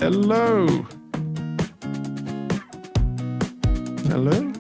Hello. Hello.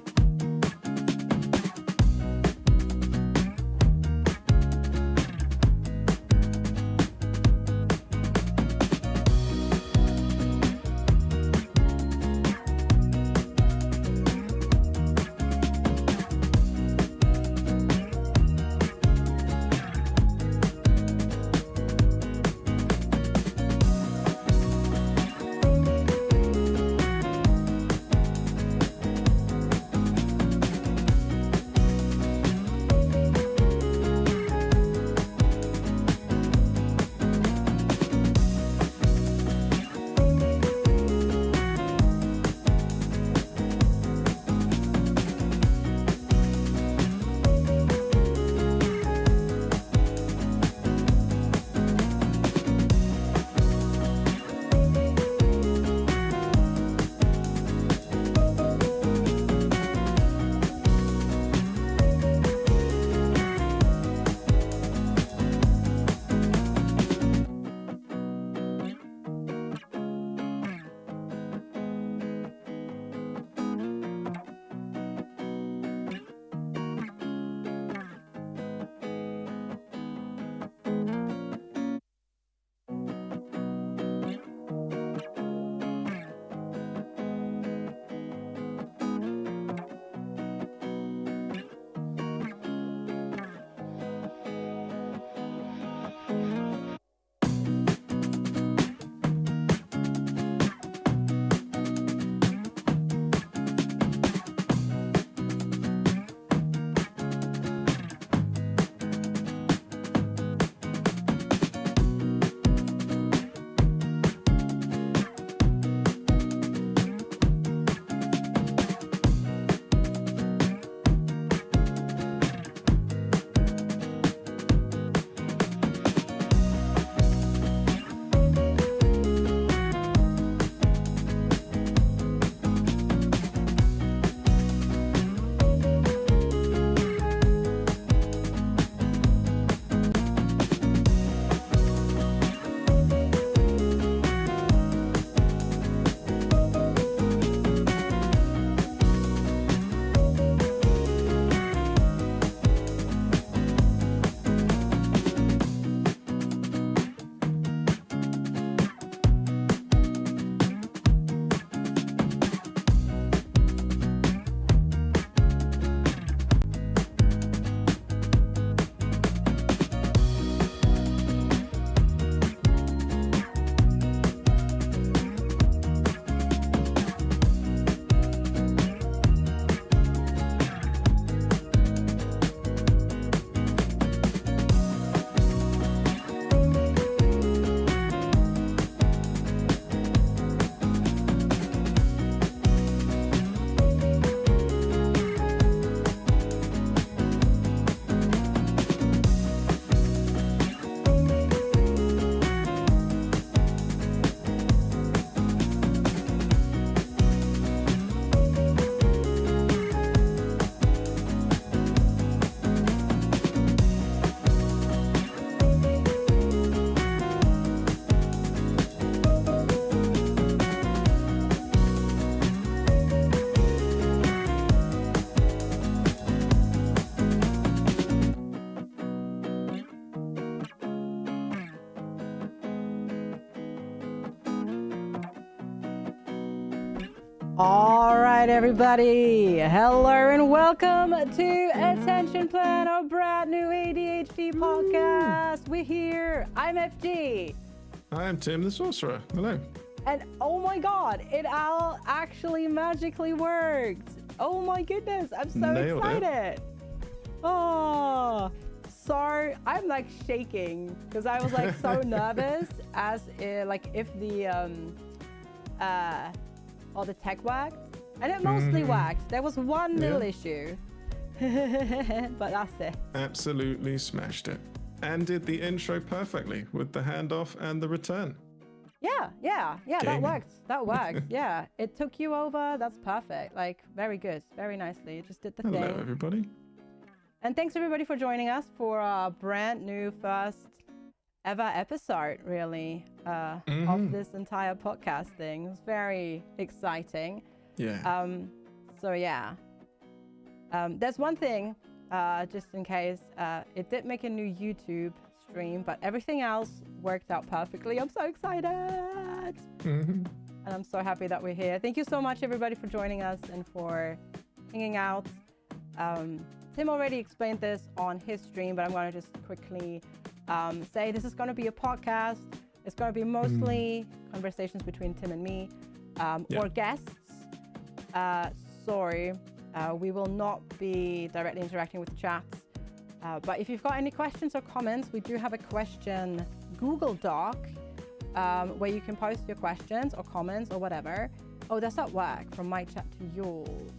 All right, everybody. Hello and welcome to Attention Plan, our brand new ADHD podcast. We're here. I'm FG. I'm Tim the Sorcerer. Hello. And oh my God, it all actually magically worked. Oh my goodness, I'm so Nailed excited. Oh, so I'm like shaking because I was like so nervous as like if the all the tech worked, and it mostly worked. There was one little issue, but that's it. Absolutely smashed it. And did the intro perfectly with the handoff and the return. Yeah, Gaming. that worked. Yeah, it took you over. That's perfect. Like, very good, very nicely. It just did the thing. Hello, everybody. And thanks everybody for joining us for our brand new first ever episode, really, of this entire podcast thing. It was very exciting. Yeah. So yeah, there's one thing, just in case, it did make a new YouTube stream, but everything else worked out perfectly. I'm so excited. And I'm so happy that we're here. Thank you so much, everybody, for joining us and for hanging out. Tim already explained this on his stream, but I'm going to just quickly say this is going to be a podcast. It's going to be mostly conversations between Tim and me, or guests. Sorry, we will not be directly interacting with the chats. But if you've got any questions or comments, we do have a question Google Doc where you can post your questions or comments or whatever. Oh, does that work from my chat to yours?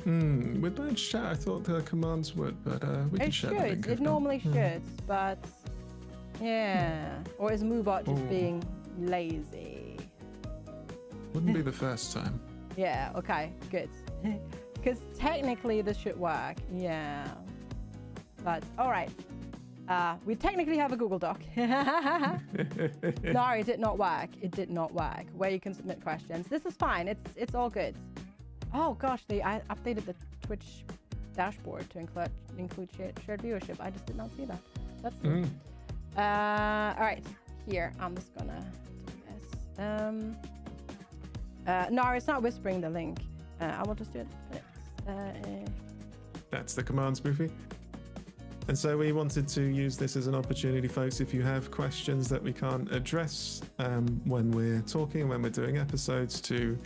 With my chat, I thought the commands would, but we can share the link. It normally should, but yeah. Or is Moobot just being lazy? Wouldn't be the first time. Yeah, okay, good. Because technically this should work, yeah. But all right, we technically have a Google Doc. No, it did not work. It did not work. Where you can submit questions. This is fine. It's all good. Oh gosh, I updated the Twitch dashboard to include shared viewership. I just did not see that. That's good. All right, here I'm just gonna do this. No, it's not whispering the link. I will just do it. That's the commands, Boofy. And so we wanted to use this as an opportunity, folks, if you have questions that we can't address when we're talking, when we're doing episodes, to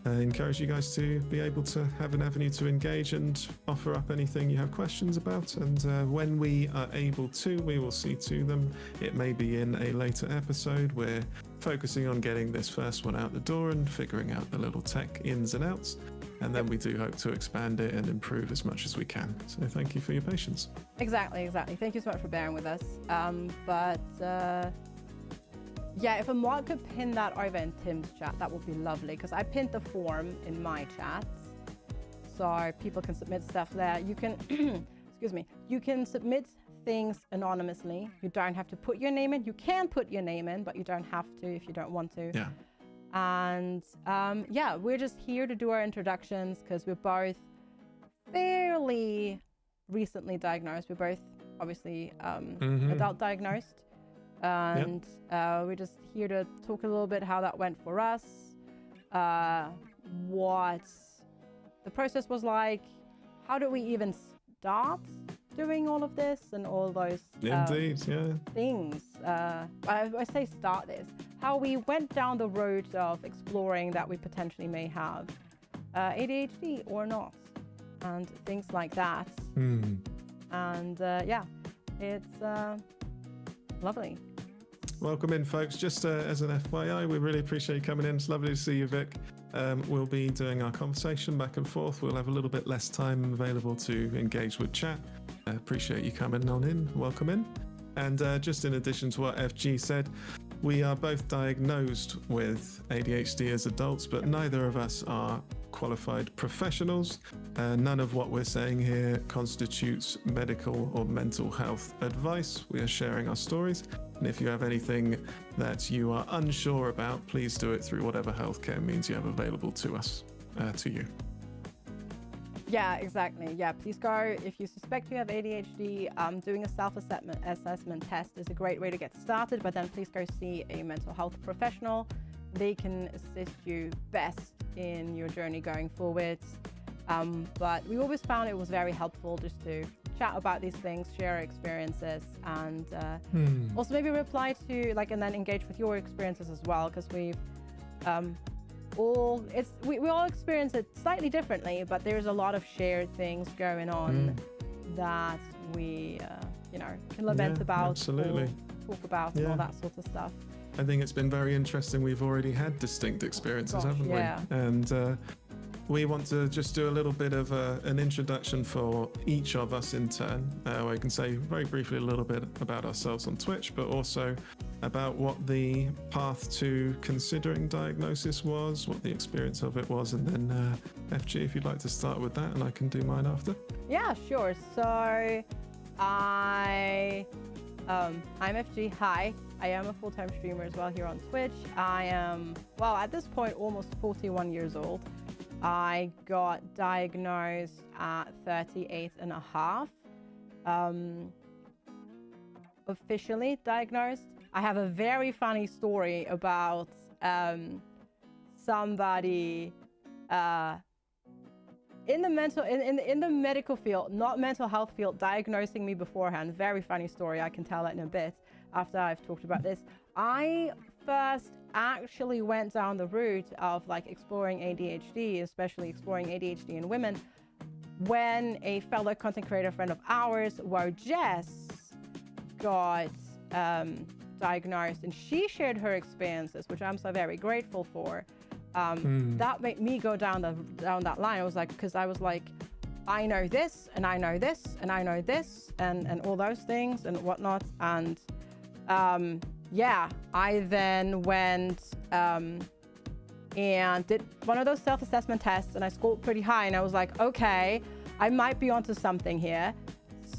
encourage you guys to be able to have an avenue to engage and offer up anything you have questions about. And when we are able to, we will see to them. It may be in a later episode. We're focusing on getting this first one out the door and figuring out the little tech ins and outs. And then we do hope to expand it and improve as much as we can. So thank you for your patience. Exactly. Thank you so much for bearing with us. Yeah, if a mod could pin that over in Tim's chat, that would be lovely, because I pinned the form in my chat, so people can submit stuff there. You can, excuse me, you can submit things anonymously. You don't have to put your name in. You can put your name in, but you don't have to if you don't want to. Yeah. And yeah, we're just here to do our introductions because we're both fairly recently diagnosed. We're both obviously adult diagnosed. And we're just here to talk a little bit how that went for us, what the process was like, how do we even start doing all of this and all those things. I say start this, how we went down the road of exploring that we potentially may have ADHD or not, and things like that. And yeah, it's lovely. Welcome in, folks. Just as an FYI, we really appreciate you coming in. It's lovely to see you, Vic. We'll be doing our conversation back and forth. We'll have a little bit less time available to engage with chat. Appreciate you coming on in. Welcome in. And just in addition to what FG said, we are both diagnosed with ADHD as adults, but neither of us are qualified professionals. None of what we're saying here constitutes medical or mental health advice. We are sharing our stories. And if you have anything that you are unsure about, please do it through whatever healthcare means you have available to us, to you. Yeah, exactly. Yeah, please go. If you suspect you have ADHD, doing a self-assessment test is a great way to get started, but then please go see a mental health professional. They can assist you best in your journey going forward. But we always found it was very helpful just to chat about these things, share our experiences, and also maybe reply to and then engage with your experiences as well, because we've we all experience it slightly differently, but there's a lot of shared things going on that we can lament about, absolutely, talk about, and all that sort of stuff. I think it's been very interesting. We've already had distinct experiences, haven't we? And we want to just do a little bit of an introduction for each of us in turn. We can say very briefly a little bit about ourselves on Twitch, but also about what the path to considering diagnosis was, what the experience of it was, and then FG, if you'd like to start with that, and I can do mine after. Yeah, sure. So I I'm FG. Hi. I am a full-time streamer as well here on Twitch. I am, well, at this point, almost 41 years old. I got diagnosed at 38 and a half. Officially diagnosed. I have a very funny story about somebody in the medical field, not mental health field, diagnosing me beforehand. Very funny story. I can tell that in a bit after I've talked about this. I first actually went down the route of like exploring ADHD, especially exploring ADHD in women, when a fellow content creator friend of ours, Jess, got diagnosed, and she shared her experiences, which I'm so very grateful for. That made me go down that line. I was like, because I was like, I know this, and I know this, and I know this, and all those things and whatnot. And yeah, I then went and did one of those self-assessment tests, and I scored pretty high, and I was like, okay, I might be onto something here.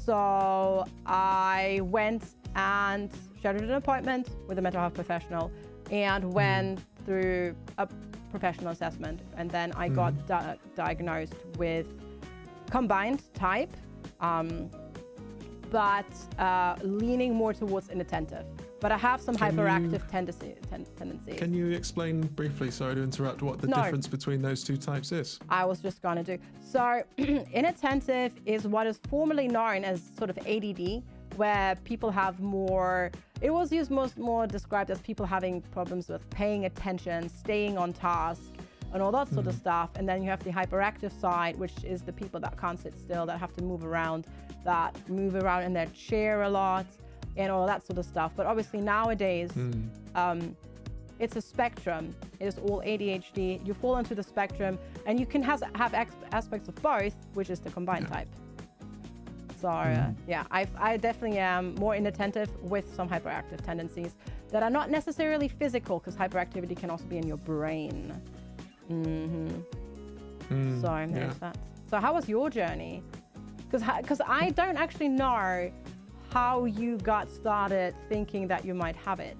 So I went and scheduled an appointment with a mental health professional and went through a professional assessment, and then I got diagnosed with combined type, but leaning more towards inattentive. But I have some hyperactive tendencies. Can you explain briefly, sorry to interrupt, what the difference between those two types is? I was just going to do. So inattentive is what is formerly known as sort of ADD, where people have more, it was used more described as people having problems with paying attention, staying on task, and all that sort of stuff. And then you have the hyperactive side, which is the people that can't sit still, that have to move around in their chair a lot, and all that sort of stuff. But obviously nowadays, it's a spectrum. It is all ADHD. You fall into the spectrum, and you can have aspects of both, which is the combined type. So yeah, I definitely am more inattentive with some hyperactive tendencies that are not necessarily physical, because hyperactivity can also be in your brain. So there's that. So how was your journey? Because I don't actually know how you got started thinking that you might have it.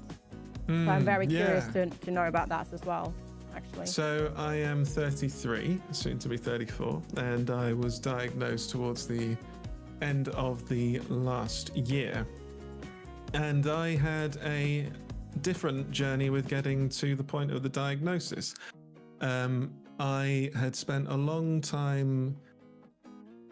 So I'm very curious to know about that as well, actually. So I am 33, soon to be 34, and I was diagnosed towards the end of the last year. And I had a different journey with getting to the point of the diagnosis. I had spent a long time,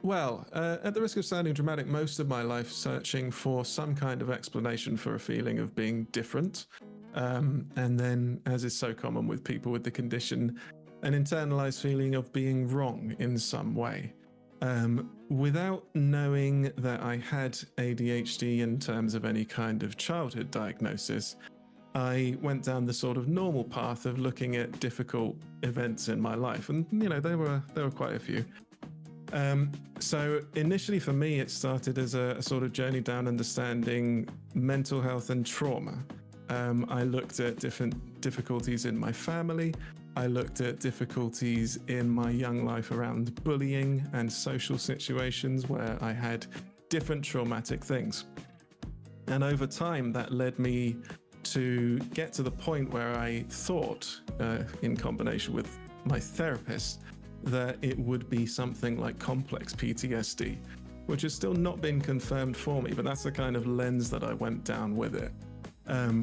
at the risk of sounding dramatic, most of my life searching for some kind of explanation for a feeling of being different. And then, as is so common with people with the condition, an internalized feeling of being wrong in some way. Without knowing that I had ADHD in terms of any kind of childhood diagnosis, I went down the sort of normal path of looking at difficult events in my life, and there were quite a few. So initially for me, it started as a sort of journey down understanding mental health and trauma. I looked at different difficulties in my family. I looked at difficulties in my young life around bullying and social situations where I had different traumatic things. And over time, that led me to get to the point where I thought, in combination with my therapist, that it would be something like complex PTSD, which has still not been confirmed for me, but that's the kind of lens that I went down with it.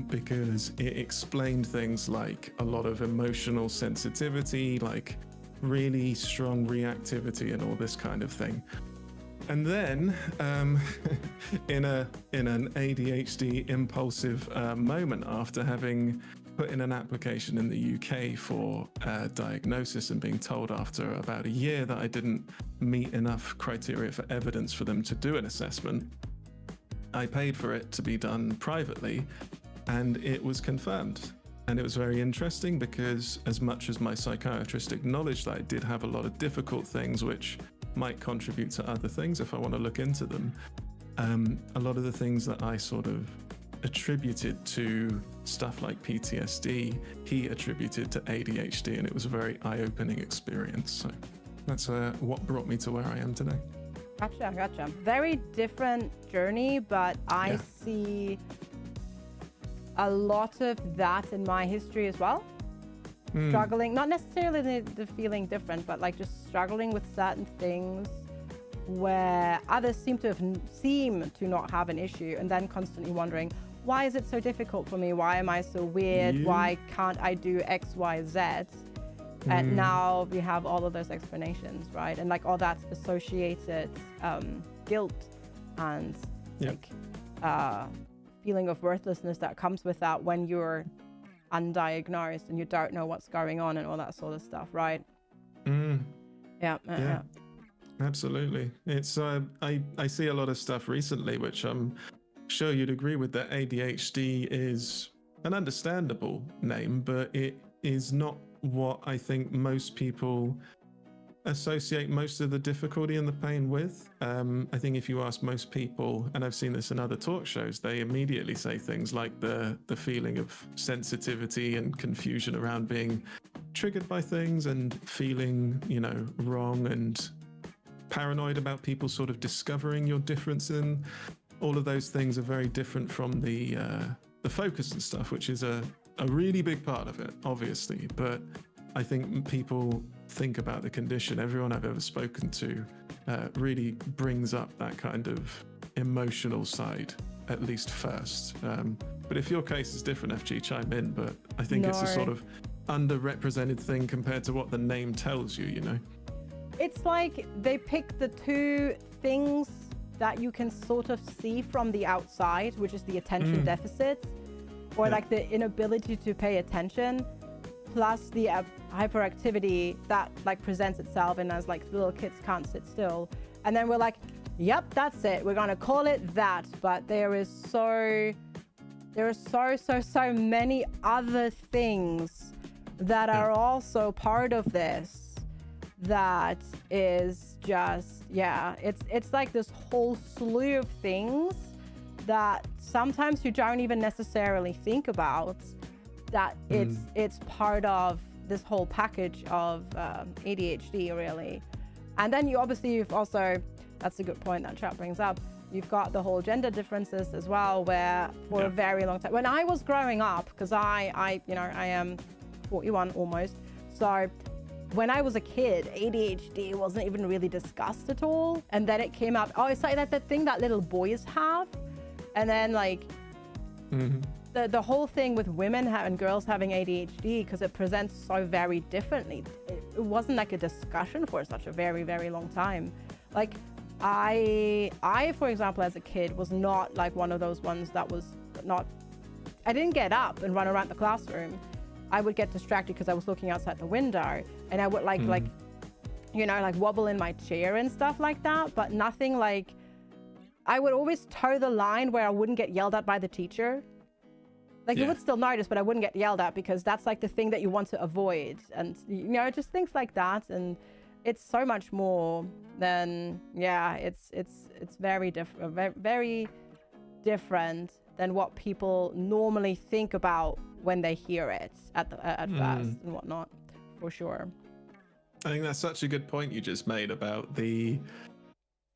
Because it explained things like a lot of emotional sensitivity, like really strong reactivity and all this kind of thing. And then in an ADHD impulsive moment, after having put in an application in the UK for diagnosis and being told after about a year that I didn't meet enough criteria for evidence for them to do an assessment, I paid for it to be done privately, and it was confirmed. And it was very interesting because as much as my psychiatrist acknowledged that I did have a lot of difficult things which might contribute to other things if I want to look into them, a lot of the things that I sort of attributed to stuff like PTSD, he attributed to ADHD, and it was a very eye-opening experience. So that's what brought me to where I am today. Gotcha. Very different journey, but I see a lot of that in my history as well. Struggling, not necessarily the feeling different, but like just struggling with certain things where others seem to not have an issue, and then constantly wondering, why is it so difficult for me? Why am I so weird? Why can't I do X, Y, Z? And now we have all of those explanations, right? And like all that associated guilt and like feeling of worthlessness that comes with that when you're undiagnosed and you don't know what's going on and all that sort of stuff, right? Yeah. Absolutely. It's I see a lot of stuff recently, which I'm sure you'd agree with, that ADHD is an understandable name, but it is not what I think most people associate most of the difficulty and the pain with. I think if you ask most people, and I've seen this in other talk shows, they immediately say things like the feeling of sensitivity and confusion around being triggered by things and feeling, wrong and paranoid about people sort of discovering your difference in. All of those things are very different from the focus and stuff, which is a really big part of it, obviously. But I think people think about the condition. Everyone I've ever spoken to really brings up that kind of emotional side, at least first. But if your case is different, FG, chime in. But I think it's a sort of underrepresented thing compared to what the name tells you, It's like they pick the two things that you can sort of see from the outside, which is the attention deficit, or like the inability to pay attention, plus the hyperactivity that like presents itself and as like little kids can't sit still. And then we're like, yep, that's it. We're gonna call it that. But there are so many other things that are also part of this that is just, it's like this whole slew of things that sometimes you don't even necessarily think about, that it's part of this whole package of ADHD, really. And then you've also, that's a good point that chat brings up, you've got the whole gender differences as well, where for a very long time, when I was growing up, because I am 41 almost, so when I was a kid, ADHD wasn't even really discussed at all. And then it came up, it's like that thing that little boys have. And then like the whole thing with women and girls having ADHD, because it presents so very differently. It wasn't like a discussion for such a very, very long time. Like I, for example, as a kid, was not like one of those ones that was not, I didn't get up and run around the classroom. I would get distracted because I was looking outside the window, and I would like wobble in my chair and stuff like that, but nothing like, I would always toe the line where I wouldn't get yelled at by the teacher. Like you would still notice, but I wouldn't get yelled at because that's like the thing that you want to avoid. And, just things like that. And it's so much more than, it's very different, very different than what people normally think about when they hear it at first and whatnot, for sure. I think that's such a good point you just made about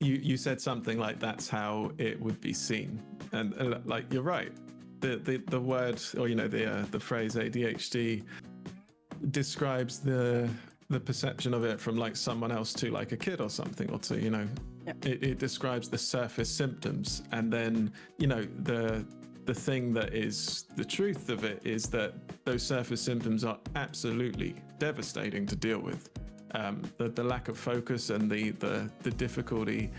you said something like that's how it would be seen, and like you're right. The word, or the phrase ADHD describes the perception of it from like someone else to like a kid or something, or to it describes the surface symptoms, and then the thing that is the truth of it is that those surface symptoms are absolutely devastating to deal with. The lack of focus and the difficulty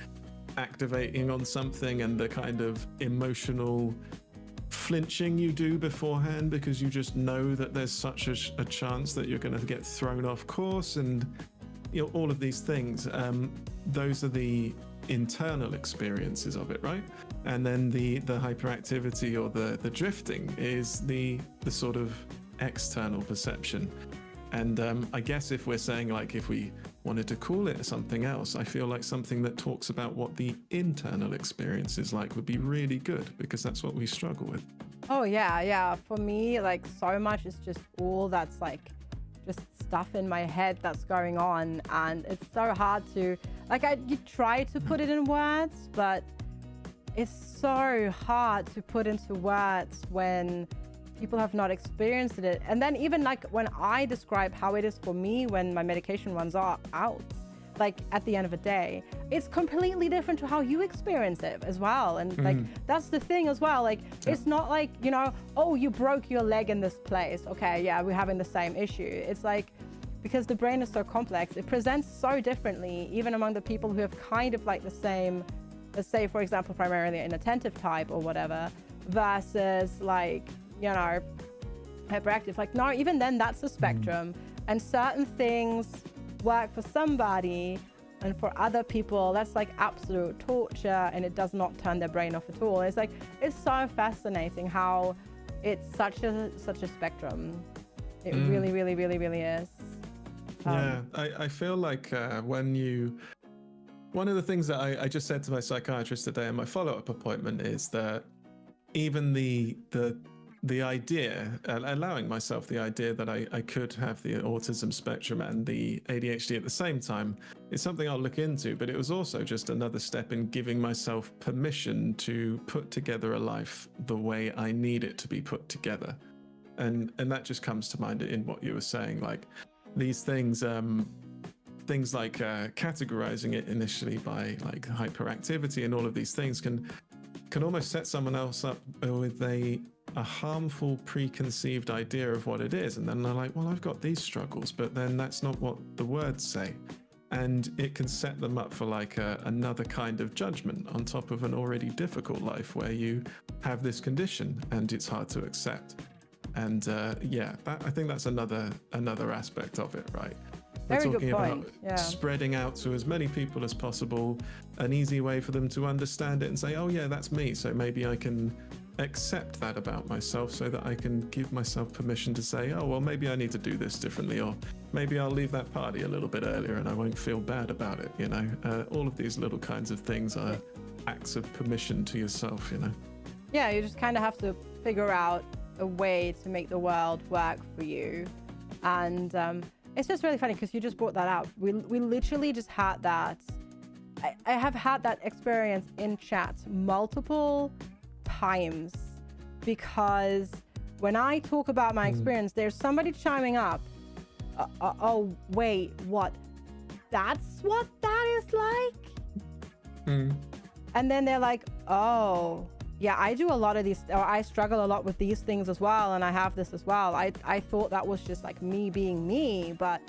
activating on something, and the kind of emotional flinching you do beforehand because you just know that there's such a chance that you're going to get thrown off course, and all of these things. Those are the internal experiences of it, right? And then the hyperactivity or the drifting is the sort of external perception. And I guess if we're saying, like, if we wanted to call it something else, I feel like something that talks about what the internal experience is like would be really good, because that's what we struggle with. Oh yeah. For me, like, so much is just all that's like just stuff in my head that's going on, and it's so hard to, like, you try to put it in words, but it's so hard to put into words when people have not experienced it. And then even like when I describe how it is for me when my medication runs out, like at the end of a day, it's completely different to how you experience it as well. And like, that's the thing as well. Like, it's not like, you know, oh, you broke your leg in this place. Okay, yeah, we're having the same issue. It's like, because the brain is so complex, it presents so differently, even among the people who have kind of like the same, let's say, for example, primarily an attentive type or whatever, versus like, you know, hyperactive. Like, no, even then that's a spectrum, and certain things work for somebody, and for other people that's like absolute torture, and it does not turn their brain off at all. It's like, it's so fascinating how it's such a spectrum. It really, really, really, really is. Yeah, I feel like one of the things that I just said to my psychiatrist today in my follow-up appointment is that even the idea, allowing myself the idea that I could have the autism spectrum and the ADHD at the same time is something I'll look into, but it was also just another step in giving myself permission to put together a life the way I need it to be put together. And that just comes to mind in what you were saying, like these things like categorizing it initially by like hyperactivity and all of these things can almost set someone else up with a harmful preconceived idea of what it is, and then they're like, well, I've got these struggles, but then that's not what the words say, and it can set them up for like another kind of judgment on top of an already difficult life where you have this condition and it's hard to accept. And I think that's another aspect of it, right? We're Very talking good point. about Yeah. spreading out to as many people as possible, an easy way for them to understand it and say, oh yeah, that's me, so maybe I can accept that about myself, so that I can give myself permission to say, oh well, maybe I need to do this differently, or maybe I'll leave that party a little bit earlier and I won't feel bad about it, you know. All of these little kinds of things are acts of permission to yourself, you know. Yeah, you just kind of have to figure out a way to make the world work for you. And it's just really funny because you just brought that out. We literally just had that. I have had that experience in chat multiple times, because when I talk about my experience, there's somebody chiming up. Oh, wait, what? That's what that is like? And then they're like, oh, yeah, I do a lot of these, or I struggle a lot with these things as well, and I have this as well. I thought that was just like me being me, but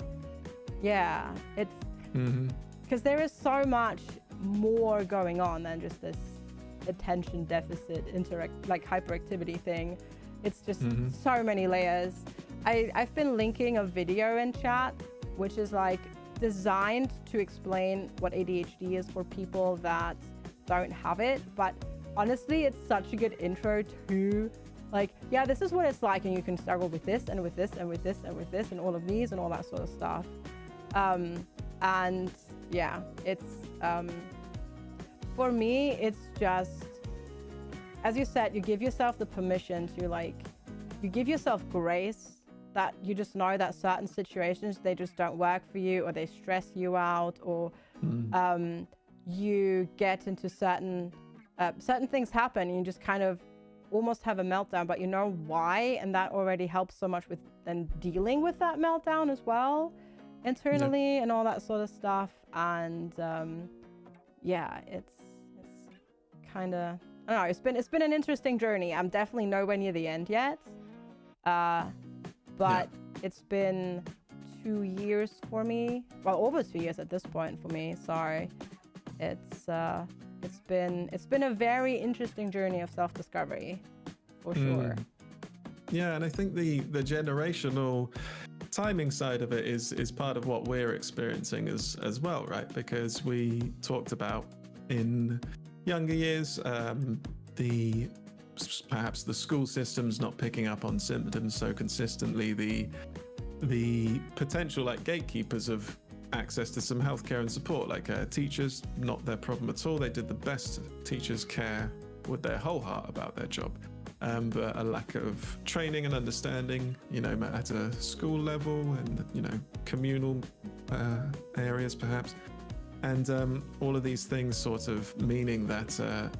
yeah, it's because there is so much more going on than just this attention deficit like hyperactivity thing. It's just so many layers. I've been linking a video in chat which is like designed to explain what ADHD is for people that don't have it, but honestly, it's such a good intro to like, yeah, this is what it's like, and you can struggle with this and with this and with this and with this and all of these and all that sort of stuff. And yeah, it's for me, it's just, as you said, you give yourself the permission to like, you give yourself grace that you just know that certain situations, they just don't work for you, or they stress you out, or you get into certain things happen and you just kind of almost have a meltdown, but you know why, and that already helps so much with then dealing with that meltdown as well internally and all that sort of stuff. And yeah, it's kind of, I don't know, it's been an interesting journey. I'm definitely nowhere near the end yet, but it's been 2 years for me, well, over 2 years at this point for me. Sorry, it's been a very interesting journey of self-discovery, for sure. Yeah, and I think the generational timing side of it is part of what we're experiencing as well, right? Because we talked about in younger years, perhaps the school system's not picking up on symptoms so consistently, the potential like gatekeepers of access to some healthcare and support, like teachers, not their problem at all. They did the best teachers care with their whole heart about their job. but a lack of training and understanding, you know, at a school level and, you know, communal areas perhaps. And all of these things sort of meaning that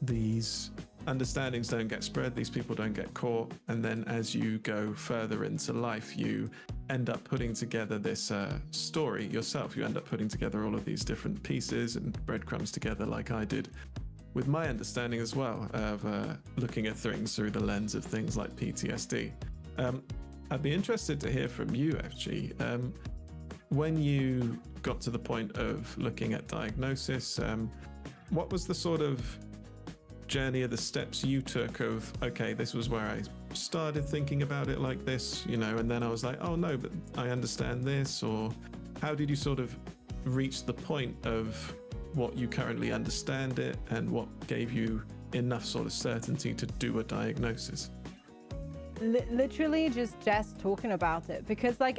these understandings don't get spread, these people don't get caught, and then as you go further into life, you end up putting together this story yourself. You end up putting together all of these different pieces and breadcrumbs together, like I did with my understanding as well of looking at things through the lens of things like PTSD. I'd be interested to hear from you, FG. When you got to the point of looking at diagnosis, what was the sort of journey or the steps you took of, okay, this was where I started thinking about it like this, you know, and then I was like, oh no, but I understand this? Or how did you sort of reach the point of what you currently understand it, and what gave you enough sort of certainty to do a diagnosis? Literally just Jess talking about it, because like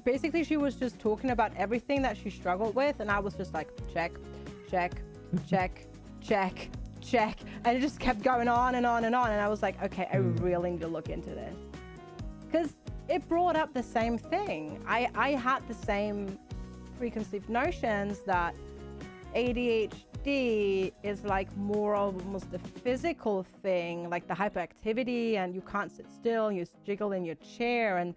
basically she was just talking about everything that she struggled with, and I was just like check, and it just kept going on and on and on, and I was like, okay, I really need to look into this, because it brought up the same thing. I had the same preconceived notions that ADHD is like more of almost a physical thing, like the hyperactivity, and you can't sit still, you jiggle in your chair, and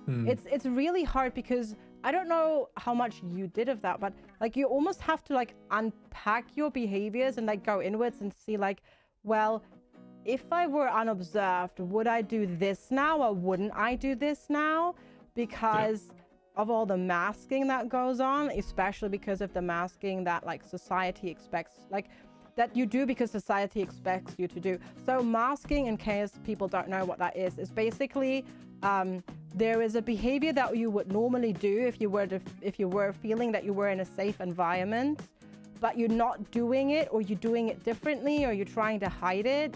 it's really hard, because I don't know how much you did of that, but like you almost have to like unpack your behaviors and like go inwards and see like, well, if I were unobserved, would I do this now or wouldn't I do this now? Because of all the masking that goes on, especially because of the masking that like society expects, like that you do because society expects you to do. So masking, in case people don't know what that is basically there is a behavior that you would normally do if you were feeling that you were in a safe environment, but you're not doing it, or you're doing it differently, or you're trying to hide it,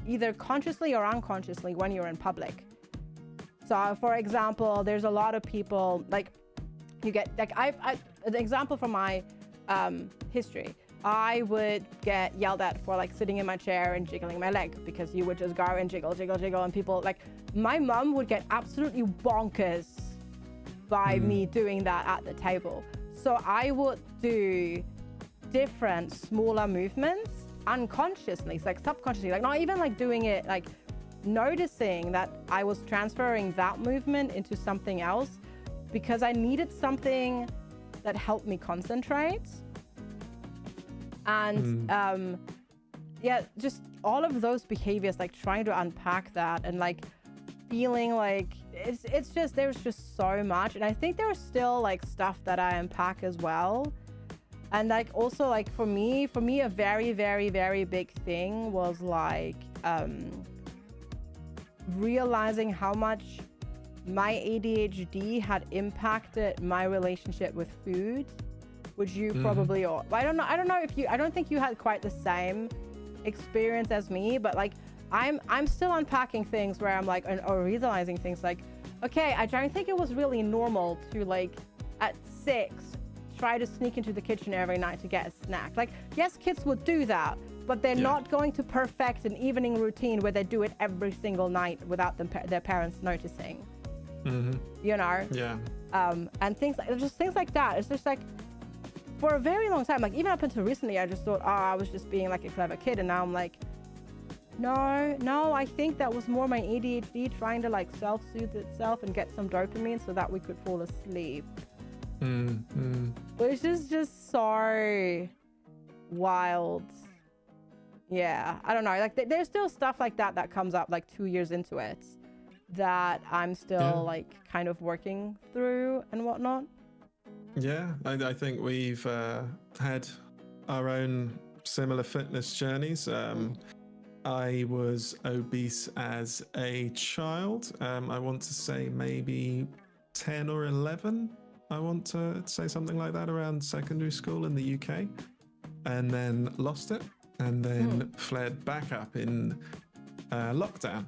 either consciously or unconsciously when you're in public. So for example, there's a lot of people, like you get, like an example from my history, I would get yelled at for like sitting in my chair and jiggling my leg, because you would just go and jiggle, and people, like my mum would get absolutely bonkers by me doing that at the table. So I would do different smaller movements unconsciously, like subconsciously, like not even like doing it, like noticing that I was transferring that movement into something else, because I needed something that helped me concentrate. And yeah, just all of those behaviors, like trying to unpack that, and like feeling like it's just, there's just so much. And I think there's still like stuff that I unpack as well. And like also like for me a very, very, very big thing was like realizing how much my ADHD had impacted my relationship with food, which you probably, or I don't know if you, I don't think you had quite the same experience as me, but like I'm still unpacking things where I'm like, or realizing things like, okay, I don't think it was really normal to like at 6 try to sneak into the kitchen every night to get a snack. Like, yes, kids would do that, but they're not going to perfect an evening routine where they do it every single night without their parents noticing. You know? Yeah. And things like, just things like that. It's just like, for a very long time, like even up until recently, I just thought, oh, I was just being like a clever kid. And now I'm like, no, I think that was more my ADHD trying to like self-soothe itself and get some dopamine so that we could fall asleep. Which is just so wild. Yeah, I don't know. Like there's still stuff like that that comes up like 2 years into it that I'm still like kind of working through and whatnot. Yeah, I think we've had our own similar fitness journeys. I was obese as a child. I want to say maybe 10 or 11. I want to say something like that, around secondary school in the UK, and then lost it, and then flared back up in lockdown,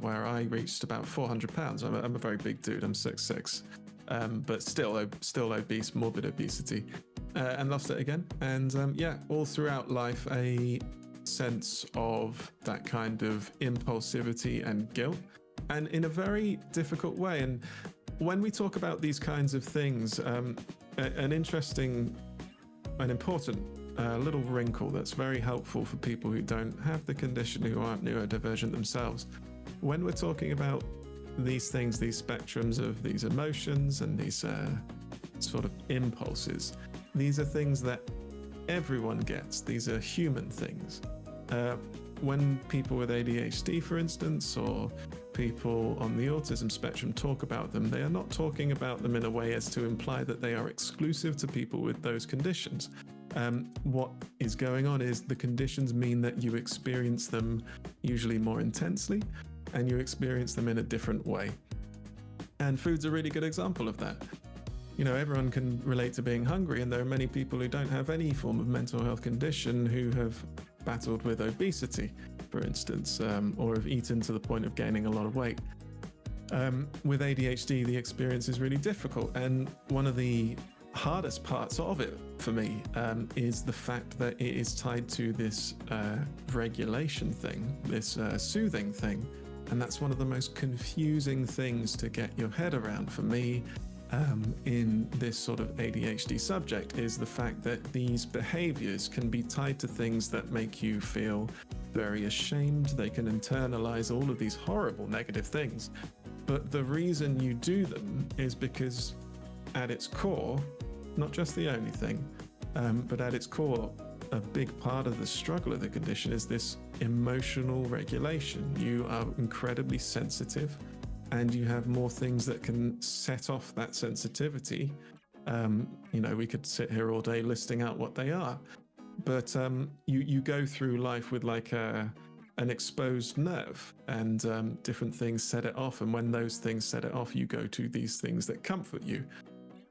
where I reached about 400 pounds. I'm a very big dude. I'm 6'6", but still obese, morbid obesity, and lost it again. And yeah, all throughout life, a sense of that kind of impulsivity and guilt, and in a very difficult way. And when we talk about these kinds of things, an interesting and important little wrinkle that's very helpful for people who don't have the condition, who aren't neurodivergent themselves. When we're talking about these things, these spectrums of these emotions and these sort of impulses, these are things that everyone gets. These are human things. When people with ADHD, for instance, or people on the autism spectrum talk about them, they are not talking about them in a way as to imply that they are exclusive to people with those conditions. What is going on is the conditions mean that you experience them usually more intensely, and you experience them in a different way. And food's a really good example of that. You know, everyone can relate to being hungry, and there are many people who don't have any form of mental health condition who have battled with obesity, for instance, or have eaten to the point of gaining a lot of weight. With ADHD, the experience is really difficult, and one of the hardest parts of it for me is the fact that it is tied to this regulation thing, this soothing thing, and that's one of the most confusing things to get your head around for me in this sort of ADHD subject, is the fact that these behaviors can be tied to things that make you feel very ashamed. They can internalize all of these horrible negative things, but the reason you do them is because at its core, not just the only thing, but at its core, a big part of the struggle of the condition is this emotional regulation. You are incredibly sensitive, and you have more things that can set off that sensitivity. You know, we could sit here all day listing out what they are, but you go through life with like an exposed nerve, and different things set it off. And when those things set it off, you go to these things that comfort you.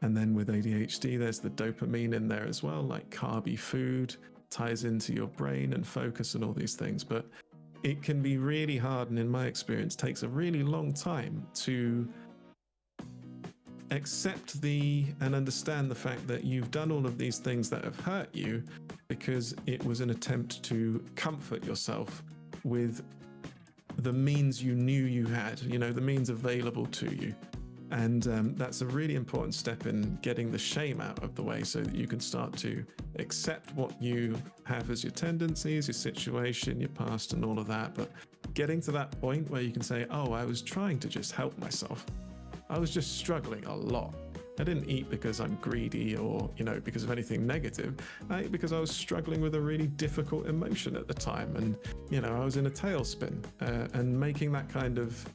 And then with ADHD, there's the dopamine in there as well, like carby food ties into your brain and focus and all these things. But it can be really hard, and in my experience, takes a really long time to accept and understand the fact that you've done all of these things that have hurt you because it was an attempt to comfort yourself with the means you knew you had, you know, the means available to you. And that's a really important step in getting the shame out of the way, so that you can start to accept what you have as your tendencies, your situation, your past, and all of that. But getting to that point where you can say, oh, I was trying to just help myself. I was just struggling a lot. I didn't eat because I'm greedy or, you know, because of anything negative. I ate because I was struggling with a really difficult emotion at the time. And, you know, I was in a tailspin, and making that kind of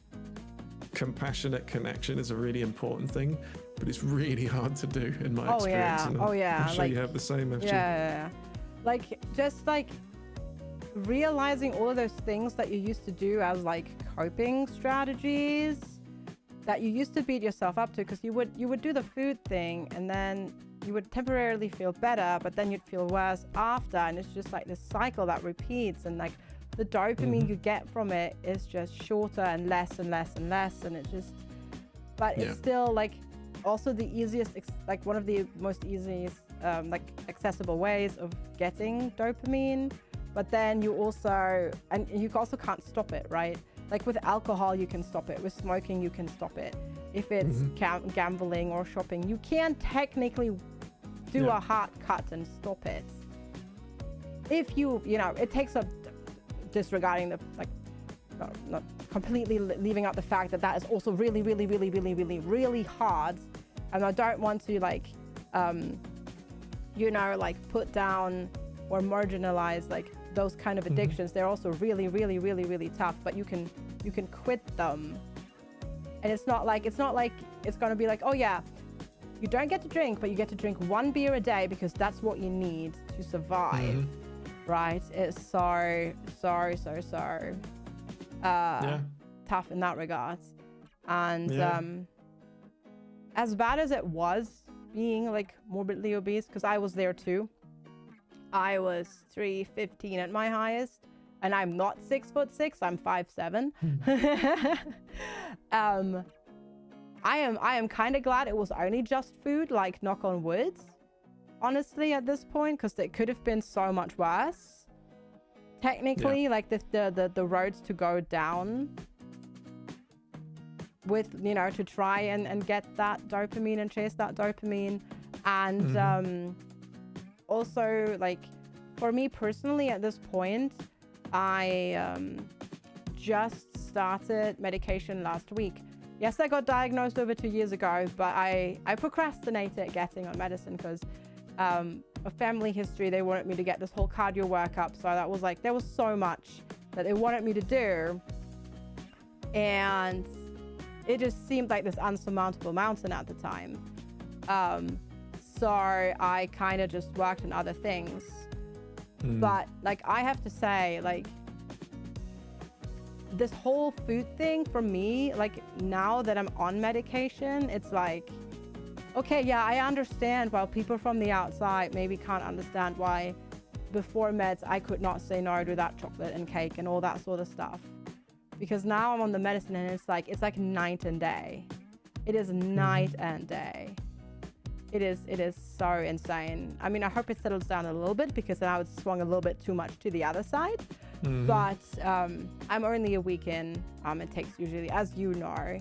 compassionate connection is a really important thing, but it's really hard to do in my experience. And I'm sure you have the same, haven't you? Yeah. Like, just like realizing all of those things that you used to do as like coping strategies that you used to beat yourself up to, because you would do the food thing and then you would temporarily feel better, but then you'd feel worse after, and it's just like this cycle that repeats, and like the dopamine you get from it is just shorter and less and less and less, and it just, but it's still like also the easiest, like one of the most easiest like accessible ways of getting dopamine. But then you also, and you also can't stop it, right? Like with alcohol, you can stop it. With smoking, you can stop it. If it's gambling or shopping, you can technically do a hard cut and stop it. If you know, it takes a disregarding the, like, not completely leaving out the fact that that is also really, really, really, really, really, really hard. And I don't want to like, you know, like put down or marginalize like those kind of addictions. They're also really, really, really, really tough, but you can quit them. And it's not like it's going to be like, oh yeah, you don't get to drink, but you get to drink 1 beer a day because that's what you need to survive. Right? It's so tough in that regard. And as bad as it was being like morbidly obese, because I was there too. I was 315 at my highest, and I'm not 6'6", I'm 5'7". I am kind of glad it was only just food, like knock on wood, honestly, at this point, because it could have been so much worse. technically like the roads to go down with, you know, to try and get that dopamine and chase that dopamine. And also, like, for me personally at this point, I just started medication last week. Yes, I got diagnosed over 2 years ago, but I procrastinated getting on medicine because a family history, they wanted me to get this whole cardio workup. So that was like, there was so much that they wanted me to do. And it just seemed like this unsurmountable mountain at the time. So I kind of just worked on other things. But like, I have to say, like, this whole food thing for me, like now that I'm on medication, it's like, okay, yeah, I understand why people from the outside maybe can't understand why before meds I could not say no to that chocolate and cake and all that sort of stuff. Because now I'm on the medicine and it's like night and day. It is night and day. It is so insane. I mean, I hope it settles down a little bit because now it's swung a little bit too much to the other side. But I'm only a week in. It takes usually, as you know,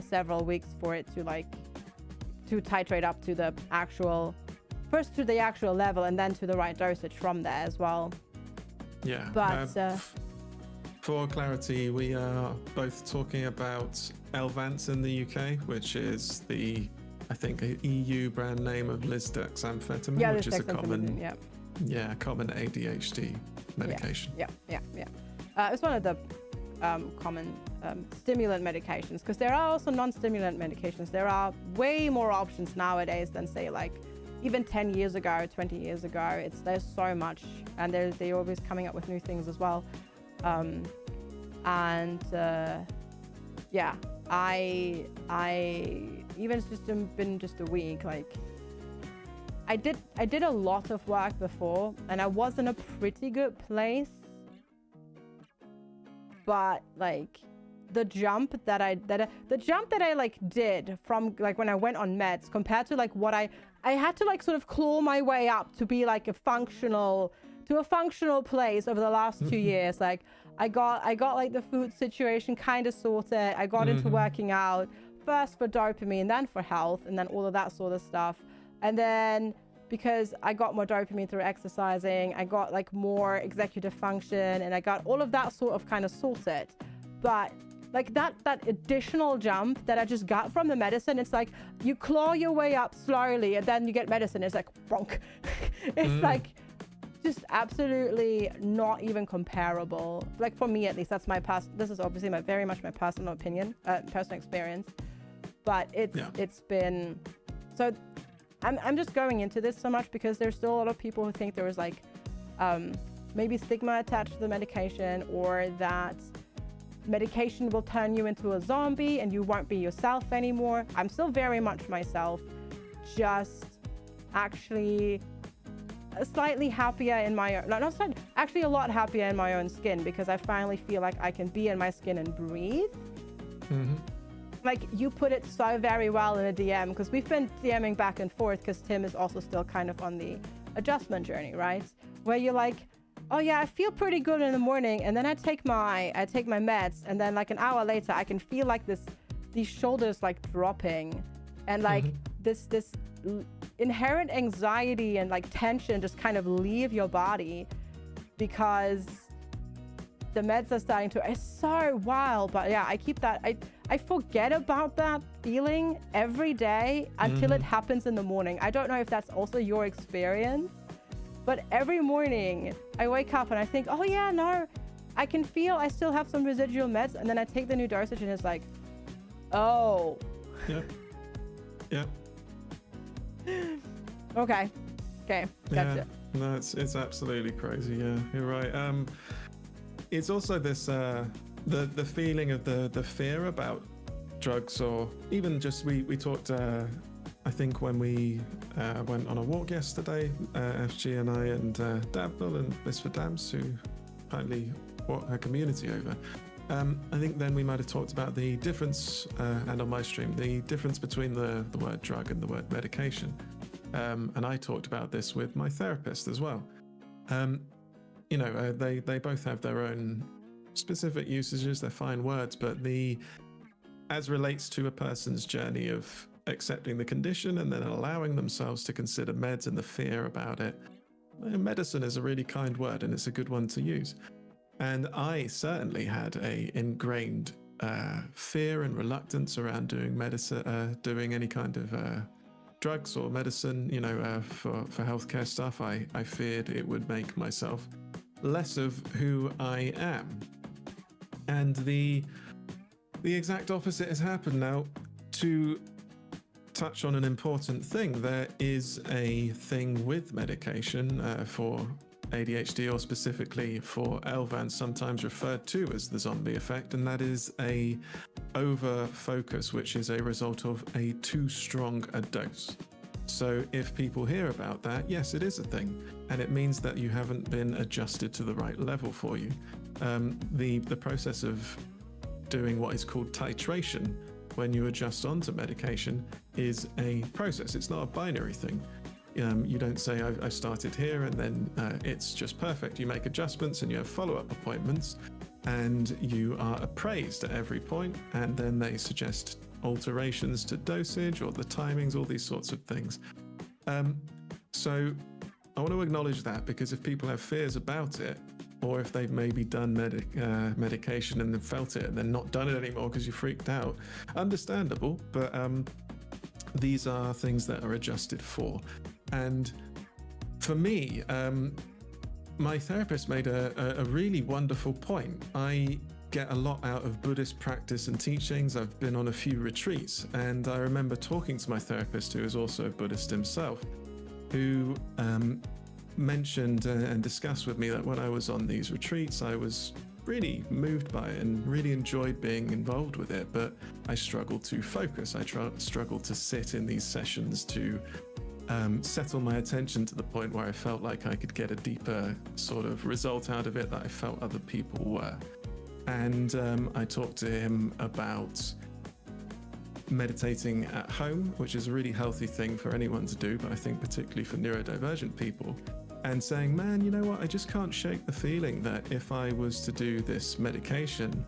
several weeks for it to titrate up to the actual, first to the actual level and then to the right dosage from there as well. Yeah. But for clarity, we are both talking about Elvance in the UK, which is the, I think, a EU brand name of lisdexamfetamine, which is a common, common ADHD medication. Yeah. It's one of the common stimulant medications, because there are also non-stimulant medications. There are way more options nowadays than, say, like even 10 years ago, 20 years ago. There's so much, and they're always coming up with new things as well. I even it's just been just a week, like I did a lot of work before and I was in a pretty good place, but like the jump that I like did from like when I went on meds compared to like what I had to like sort of claw my way up to be like a functional place over the last 2 years. Like I got like the food situation kind of sorted. I got into working out first for dopamine, then for health, and then all of that sort of stuff. And then because I got more dopamine through exercising, I got like more executive function, and I got all of that sort of kind of sorted. But like that additional jump that I just got from the medicine, it's like you claw your way up slowly and then you get medicine. It's like bonk. It's like just absolutely not even comparable. Like for me, at least, that's my this is obviously very much my personal opinion, personal experience. But it's been, so I'm just going into this so much because there's still a lot of people who think there was like maybe stigma attached to the medication, or that medication will turn you into a zombie and you won't be yourself anymore. I'm still very much myself, just actually slightly happier in my own, not slightly, actually a lot happier in my own skin, because I finally feel like I can be in my skin and breathe. Like you put it so very well in a DM, because we've been DMing back and forth, because Tim is also still kind of on the adjustment journey, right? Where you're like, oh yeah, I feel pretty good in the morning, and then I take my meds, and then like an hour later I can feel like these shoulders like dropping, and like this inherent anxiety and like tension just kind of leave your body because the meds are starting to, it's so wild. But yeah, I keep that, I forget about that feeling every day until it happens in the morning. I don't know if that's also your experience, but every morning I wake up and I think, oh yeah, no, I can feel I still have some residual meds, and then I take the new dosage and it's like, oh. Yeah. Okay, gotcha. No, it's absolutely crazy. Yeah, you're right. It's also this the feeling of the fear about drugs, or even just we talked. I think when we went on a walk yesterday, FG and I and Dabnell and Bliss for Dams, who kindly brought her community over. I think then we might have talked about the difference, and on my stream, the difference between the word drug and the word medication. And I talked about this with my therapist as well. they both have their own specific usages. They're fine words, but as relates to a person's journey of accepting the condition and then allowing themselves to consider meds and the fear about it, medicine is a really kind word, and it's a good one to use. And I certainly had a ingrained fear and reluctance around doing medicine, doing any kind of drugs or medicine, for healthcare stuff. I feared it would make myself less of who I am. And the exact opposite has happened now. To touch on an important thing, there is a thing with medication for ADHD, or specifically for LVAN, sometimes referred to as the zombie effect, and that is a over focus, which is a result of a too strong a dose. So if people hear about that, yes, it is a thing, and it means that you haven't been adjusted to the right level for you. The process of doing what is called titration when you adjust onto medication is a process. It's not a binary thing. You don't say, I started here and then it's just perfect. You make adjustments and you have follow-up appointments, and you are appraised at every point, and then they suggest alterations to dosage or the timings, all these sorts of things. So I want to acknowledge that, because if people have fears about it, or if they've maybe done medication and then felt it and then not done it anymore because you freaked out, understandable, but these are things that are adjusted for. And for me, my therapist made a really wonderful point. I get a lot out of Buddhist practice and teachings. I've been on a few retreats, and I remember talking to my therapist, who is also a Buddhist himself, who mentioned and discussed with me that when I was on these retreats, I was really moved by it and really enjoyed being involved with it, but I struggled to focus. I struggled to sit in these sessions to settle my attention to the point where I felt like I could get a deeper sort of result out of it that I felt other people were. And I talked to him about meditating at home, which is a really healthy thing for anyone to do, but I think particularly for neurodivergent people, and saying, man, you know what, I just can't shake the feeling that if I was to do this medication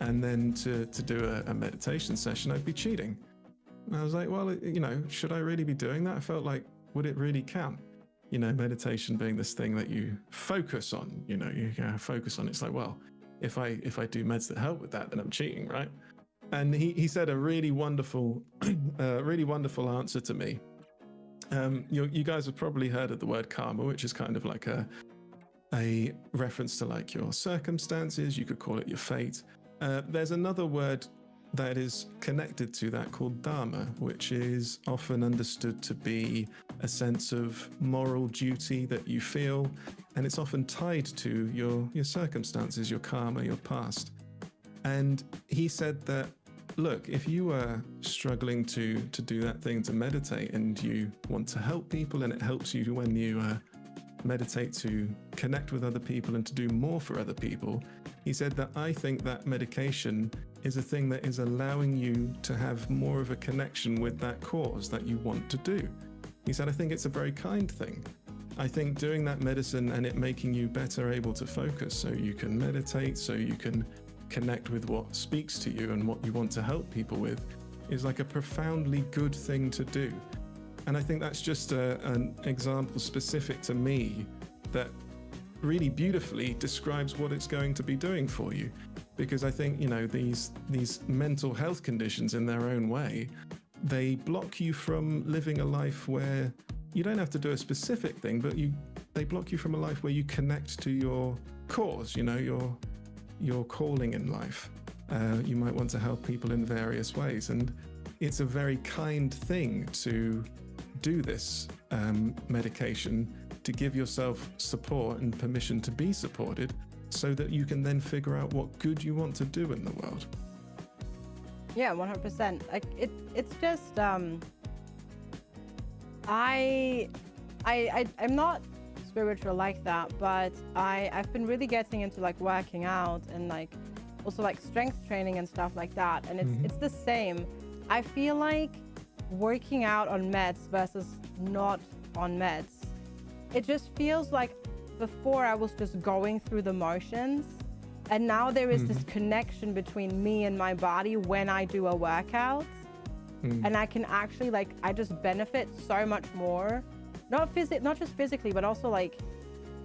and then to do a meditation session, I'd be cheating. And I was like, well, should I really be doing that? I felt like, would it really count? Meditation being this thing that you focus on, you focus on. It's like, well, if I do meds that help with that, then I'm cheating, right? And he said a really wonderful answer to me. You guys have probably heard of the word karma, which is kind of like a reference to like your circumstances. You could call it your fate. There's another word that is connected to that called dharma, which is often understood to be a sense of moral duty that you feel, and it's often tied to your circumstances, your karma, your past. And he said that, look, if you are struggling to do that thing, to meditate, and you want to help people, and it helps you when you meditate to connect with other people and to do more for other people, he said that I think that medication is a thing that is allowing you to have more of a connection with that cause that you want to do. He said, I think it's a very kind thing. I think doing that medicine and it making you better able to focus so you can meditate, so you can connect with what speaks to you and what you want to help people with, is like a profoundly good thing to do. And I think that's just an example specific to me that really beautifully describes what it's going to be doing for you. Because I think, these mental health conditions in their own way, they block you from living a life where you don't have to do a specific thing, but they block you from a life where you connect to your cause, your calling in life. You might want to help people in various ways, and it's a very kind thing to do this medication, to give yourself support and permission to be supported, so that you can then figure out what good you want to do in the world. Yeah, 100%. Like it's just I'm not spiritual like that, but I've been really getting into like working out and like also like strength training and stuff like that, and it's the same. I feel like working out on meds versus not on meds, it just feels like before I was just going through the motions, and now there is this connection between me and my body when I do a workout. And I can actually, like, I just benefit so much more, not just physically, but also like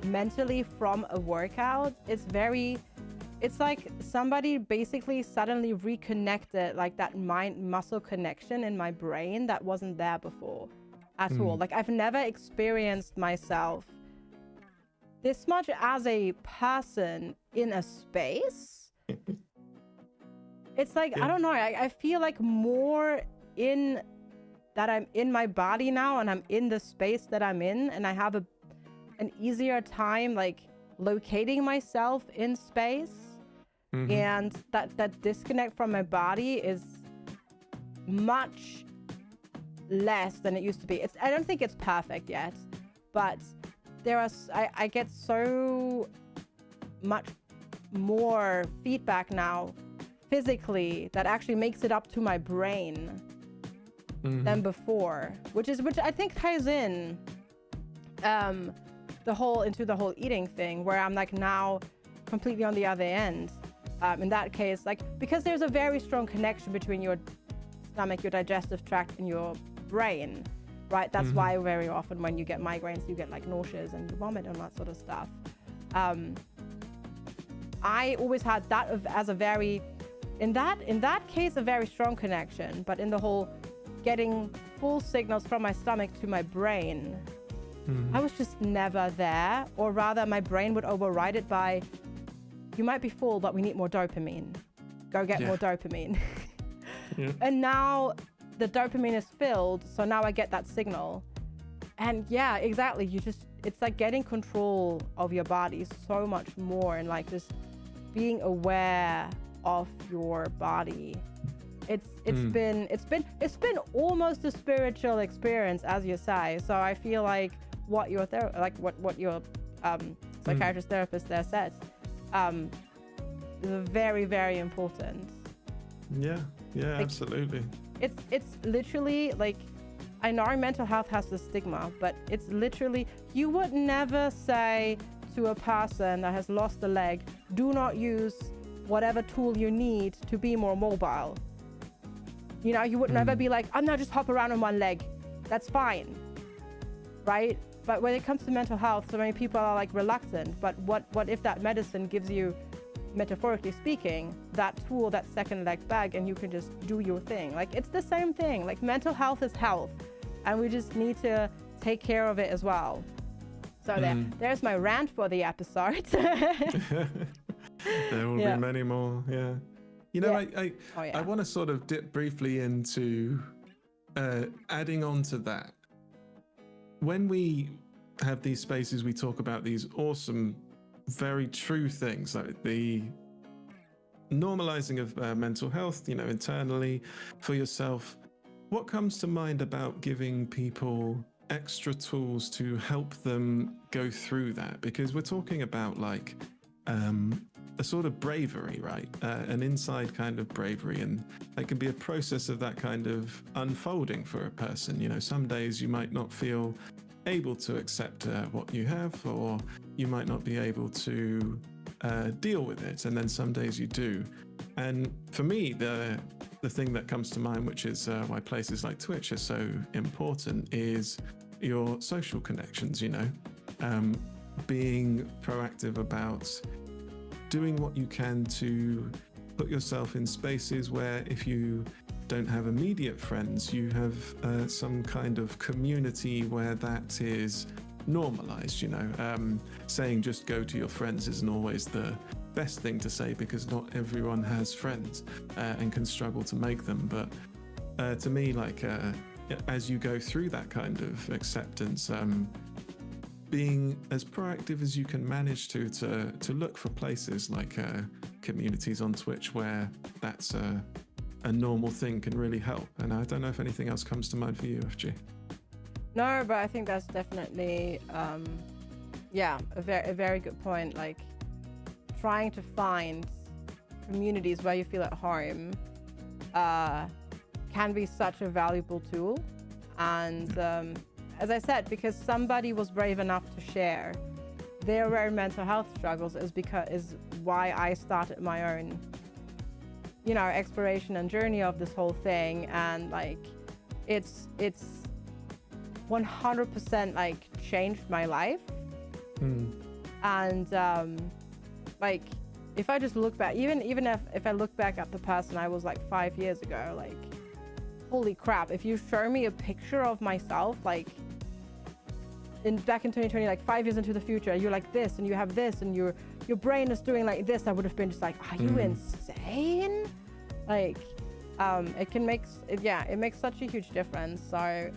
mentally from a workout. It's like somebody basically suddenly reconnected like that mind muscle connection in my brain that wasn't there before at all. Like, I've never experienced myself this much as a person in a space. It's like, I don't know, I feel like more in that I'm in my body now, and I'm in the space that I'm in, and I have an easier time like locating myself in space. And that disconnect from my body is much less than it used to be. I don't think it's perfect yet, but I get so much more feedback now physically that actually makes it up to my brain than before, which I think ties in into the whole eating thing, where I'm like now completely on the other end. In that case, like, because there's a very strong connection between your stomach, your digestive tract, and your brain, right? That's why very often when you get migraines, you get like nauseous and you vomit and that sort of stuff. I always had that as a very, in that case, a very strong connection, but in the whole getting full signals from my stomach to my brain, I was just never there, or rather my brain would override it by, you might be full, but we need more dopamine. Go get more dopamine. And now the dopamine is filled, so now I get that signal. And yeah, exactly. It's like getting control of your body so much more, and like just being aware of your body. It's been almost a spiritual experience, as you say. So I feel like what your psychiatrist therapist there said is very, very important. Yeah, like, absolutely. It's literally like, I know mental health has the stigma, but it's literally, you would never say to a person that has lost a leg, do not use whatever tool you need to be more mobile. You know, you would never be like, oh no, just hop around on one leg. That's fine, right? But when it comes to mental health, so many people are like reluctant. But what if that medicine gives you, metaphorically speaking, that tool, that second leg back, and you can just do your thing? Like, it's the same thing. Like, mental health is health, and we just need to take care of it as well. So there's my rant for the episode. There will be many more. Yeah. You know, I want to sort of dip briefly into adding on to that. When we have these spaces, we talk about these awesome, very true things, like the normalizing of mental health, you know, internally for yourself. What comes to mind about giving people extra tools to help them go through that? Because we're talking about like a sort of bravery, right? An inside kind of bravery, and it can be a process of that kind of unfolding for a person. You know, some days you might not feel able to accept what you have, or you might not be able to deal with it, and then some days you do. And for me, the thing that comes to mind, which is why places like Twitch are so important, is your social connections. You know, being proactive about doing what you can to put yourself in spaces where, if you don't have immediate friends, you have some kind of community where that is normalized. You know, saying just go to your friends isn't always the best thing to say, because not everyone has friends and can struggle to make them. But to me, like as you go through that kind of acceptance, being as proactive as you can manage to look for places like communities on Twitch where that's a normal thing can really help. And I don't know if anything else comes to mind for you, FG. No, but I think that's definitely a very good point. Like, trying to find communities where you feel at home can be such a valuable tool. And as I said, because somebody was brave enough to share their very mental health struggles is why I started my own, you know, exploration and journey of this whole thing. And like, it's 100% like changed my life. And like, if I just look back, even if I look back at the person I was like 5 years ago, like, holy crap, if you show me a picture of myself like back in 2020, like 5 years into the future, you're like this and you have this and your brain is doing like this, I would have been just like, are you insane? Like, it makes such a huge difference. So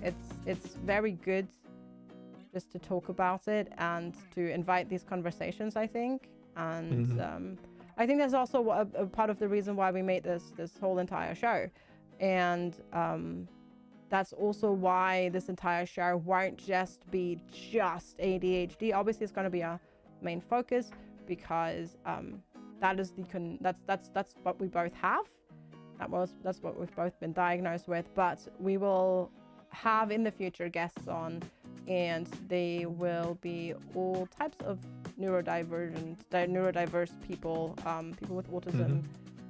it's very good just to talk about it and to invite these conversations, I think. And I think that's also a part of the reason why we made this whole entire show. And that's also why this entire show won't just be just ADHD. Obviously, it's going to be our main focus, because that is that's what we both have. That's what we've both been diagnosed with. But we will have in the future guests on, and they will be all types of neurodiverse people, people with autism,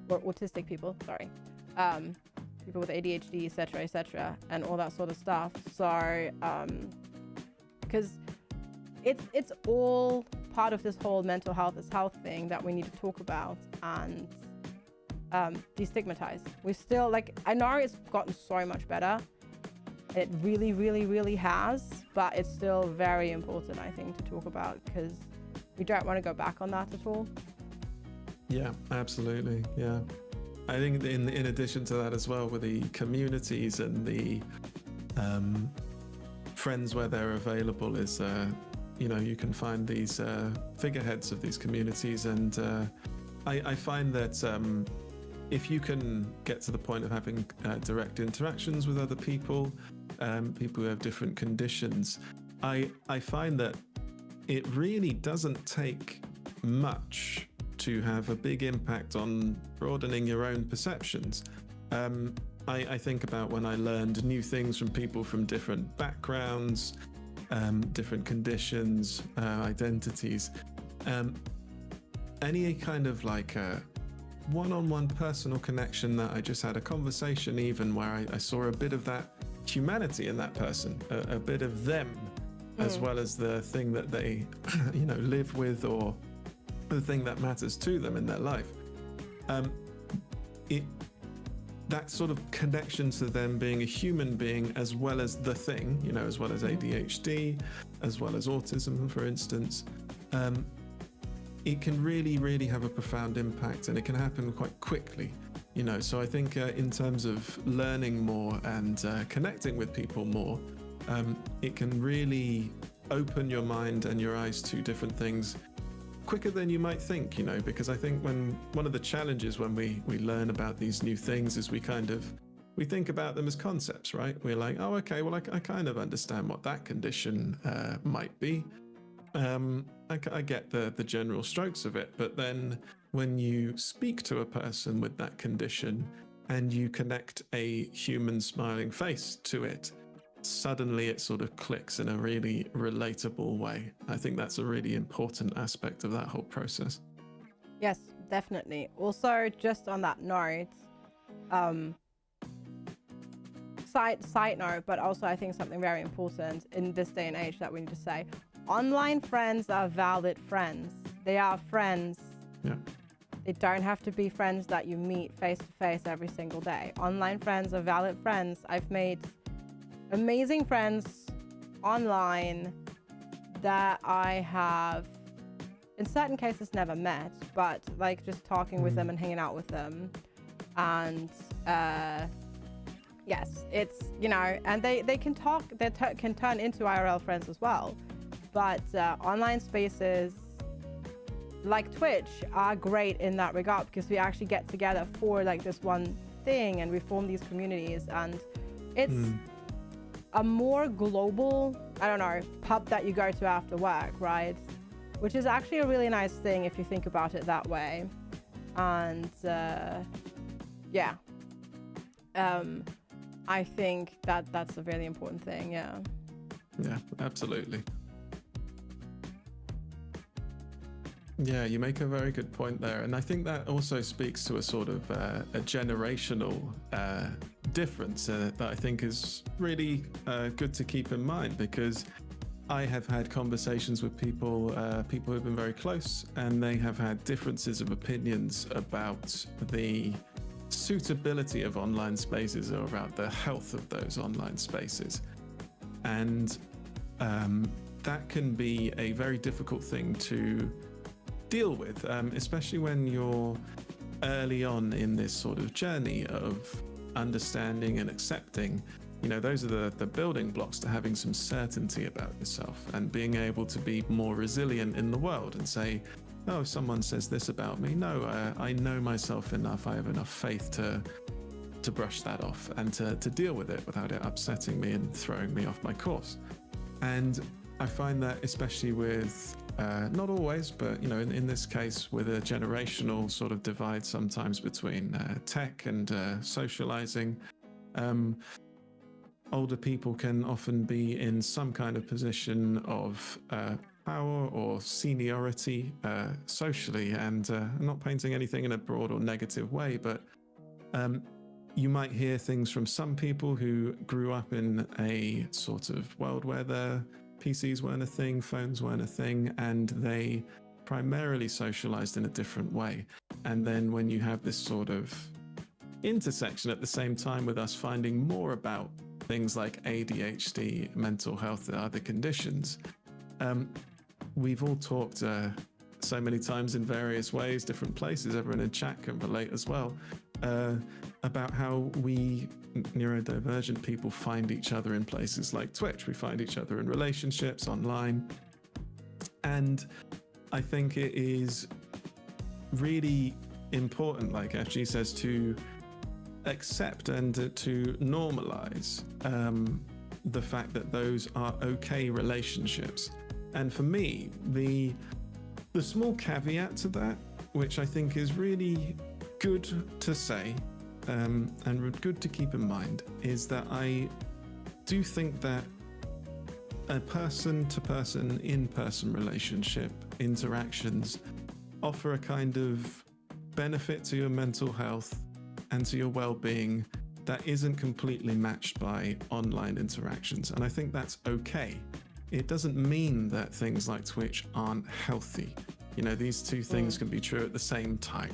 or autistic people, sorry, people with ADHD, etc., and all that sort of stuff. So, because it's all part of this whole mental health is health thing that we need to talk about and destigmatize. We still, like, I know it's gotten so much better. It really, really, really has, but it's still very important, I think, to talk about, because we don't want to go back on that at all. Yeah, absolutely. Yeah. I think in addition to that as well, with the communities and the friends where they're available, is, you know, you can find these figureheads of these communities. And I find that if you can get to the point of having direct interactions with other people, people who have different conditions, I find that it really doesn't take much to have a big impact on broadening your own perceptions. I think about when I learned new things from people from different backgrounds, different conditions, identities. Any kind of like a one-on-one personal connection that I just had a conversation, even where I saw a bit of that humanity in that person, a bit of them, as well as the thing that they, you know, live with, or the thing that matters to them in their life. That sort of connection to them being a human being, as well as the thing, you know, as well as ADHD, as well as autism, for instance, it can really, really have a profound impact, and it can happen quite quickly, you know. So I think in terms of learning more and connecting with people more, it can really open your mind and your eyes to different things quicker than you might think, you know, because I think one of the challenges when we learn about these new things is we think about them as concepts, right? We're like, oh, okay, well, I kind of understand what that condition might be. I get the general strokes of it, but then when you speak to a person with that condition and you connect a human smiling face to it, suddenly it sort of clicks in a really relatable way. I think that's a really important aspect of that whole process. Yes, definitely. Also, just on that note, side note, but also I think something very important in this day and age that we need to say: online friends are valid friends. They are friends. Yeah. They don't have to be friends that you meet face to face every single day. Online friends are valid friends. I've made amazing friends online that I have in certain cases never met, but like just talking with them and hanging out with them. And yes, it's, you know, and they can talk, can turn into IRL friends as well. But online spaces like Twitch are great in that regard, because we actually get together for like this one thing and we form these communities, and it's a more global, I don't know, pub that you go to after work, right? Which is actually a really nice thing if you think about it that way. And yeah, I think that that's a really important thing. Yeah. Yeah, absolutely. Yeah, you make a very good point there. And I think that also speaks to a sort of a generational difference that I think is really good to keep in mind, because I have had conversations with people who have been very close, and they have had differences of opinions about the suitability of online spaces or about the health of those online spaces. And that can be a very difficult thing to deal with, especially when you're early on in this sort of journey of understanding and accepting. You know, those are the building blocks to having some certainty about yourself and being able to be more resilient in the world and say, oh, if someone says this about me, no, I know myself enough, I have enough faith to brush that off and to deal with it without it upsetting me and throwing me off my course. And I find that especially with, not always, but you know, in this case, with a generational sort of divide sometimes between tech and socializing, older people can often be in some kind of position of power or seniority socially, and I'm not painting anything in a broad or negative way, but you might hear things from some people who grew up in a sort of world where their PCs weren't a thing, phones weren't a thing, and they primarily socialized in a different way. And then when you have this sort of intersection at the same time with us finding more about things like ADHD, mental health, and other conditions, we've all talked so many times in various ways, different places, everyone in chat can relate as well, about how we neurodivergent people find each other in places like Twitch. We find each other in relationships online. And I think it is really important, like FG says, to accept and to normalize the fact that those are okay relationships. And for me, the small caveat to that, which I think is really good to say and good to keep in mind, is that I do think that a person-to-person, in-person relationship interactions offer a kind of benefit to your mental health and to your well-being that isn't completely matched by online interactions. And I think that's okay. It doesn't mean that things like Twitch aren't healthy. You know, these two things can be true at the same time.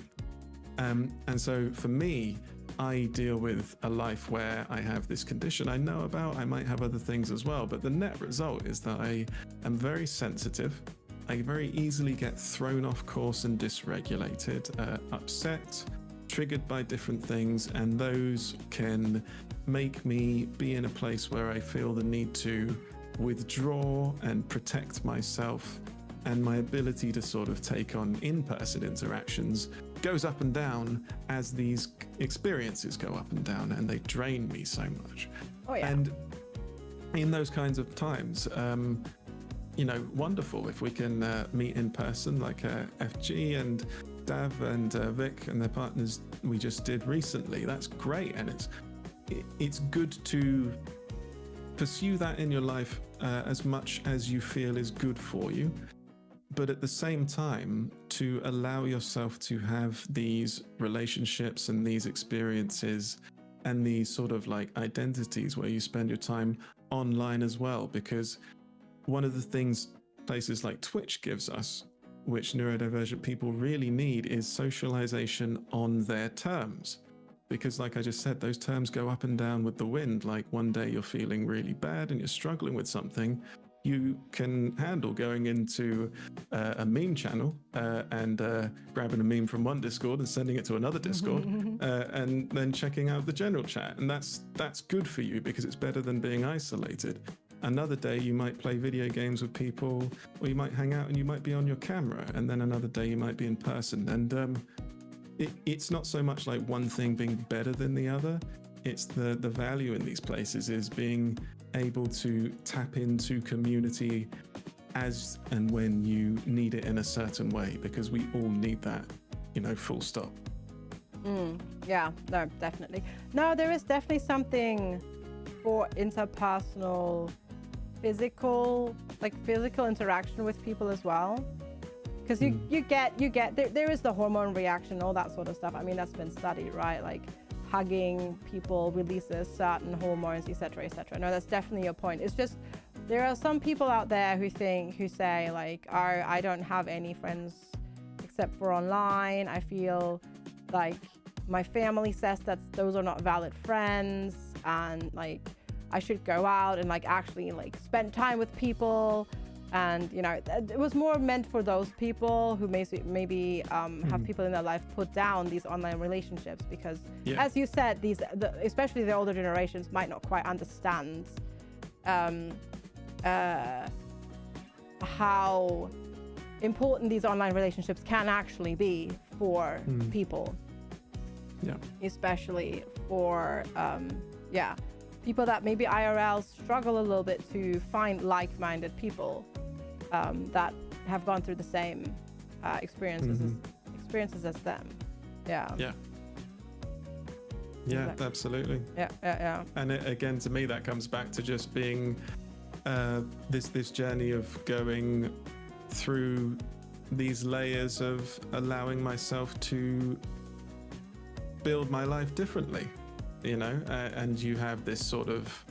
And so for me, I deal with a life where I have this condition I know about. I might have other things as well, but the net result is that I am very sensitive. I very easily get thrown off course and dysregulated, upset, triggered by different things, and those can make me be in a place where I feel the need to withdraw and protect myself, and my ability to sort of take on in-person interactions goes up and down as these experiences go up and down, and they drain me so much. Oh yeah. And in those kinds of times, you know, wonderful if we can meet in person, like FG and Dav and Vic and their partners we just did recently. That's great, and it's good to pursue that in your life as much as you feel is good for you, but at the same time to allow yourself to have these relationships and these experiences and these sort of like identities where you spend your time online as well. Because one of the things places like Twitch gives us, which neurodivergent people really need, is socialization on their terms. Because like I just said, those terms go up and down with the wind. Like one day you're feeling really bad and you're struggling with something, you can handle going into a meme channel and grabbing a meme from one Discord and sending it to another Discord and then checking out the general chat. And that's good for you because it's better than being isolated. Another day you might play video games with people, or you might hang out and you might be on your camera, and then another day you might be in person. And it's not so much like one thing being better than the other. It's the value in these places is being able to tap into community as and when you need it in a certain way, because we all need that, you know, full stop. Yeah, no, definitely. No, there is definitely something for interpersonal, physical interaction with people as well. because you get there is the hormone reaction, all that sort of stuff. I mean, that's been studied, right? Like hugging people releases certain hormones, etc., etc. No, that's definitely your point. It's just there are some people out there who say like, oh, I don't have any friends except for online. I feel like my family says that those are not valid friends, and like I should go out and like actually like spend time with people. And you know, it was more meant for those people who maybe have people in their life put down these online relationships, because as you said, especially the older generations might not quite understand how important these online relationships can actually be for people. Yeah. Especially for people that maybe IRL struggle a little bit to find like-minded people that have gone through the same experiences as them. Yeah. Yeah. Yeah, Exactly. absolutely. Yeah. And again, to me, that comes back to just being this journey of going through these layers of allowing myself to build my life differently, you know, and you have this sort of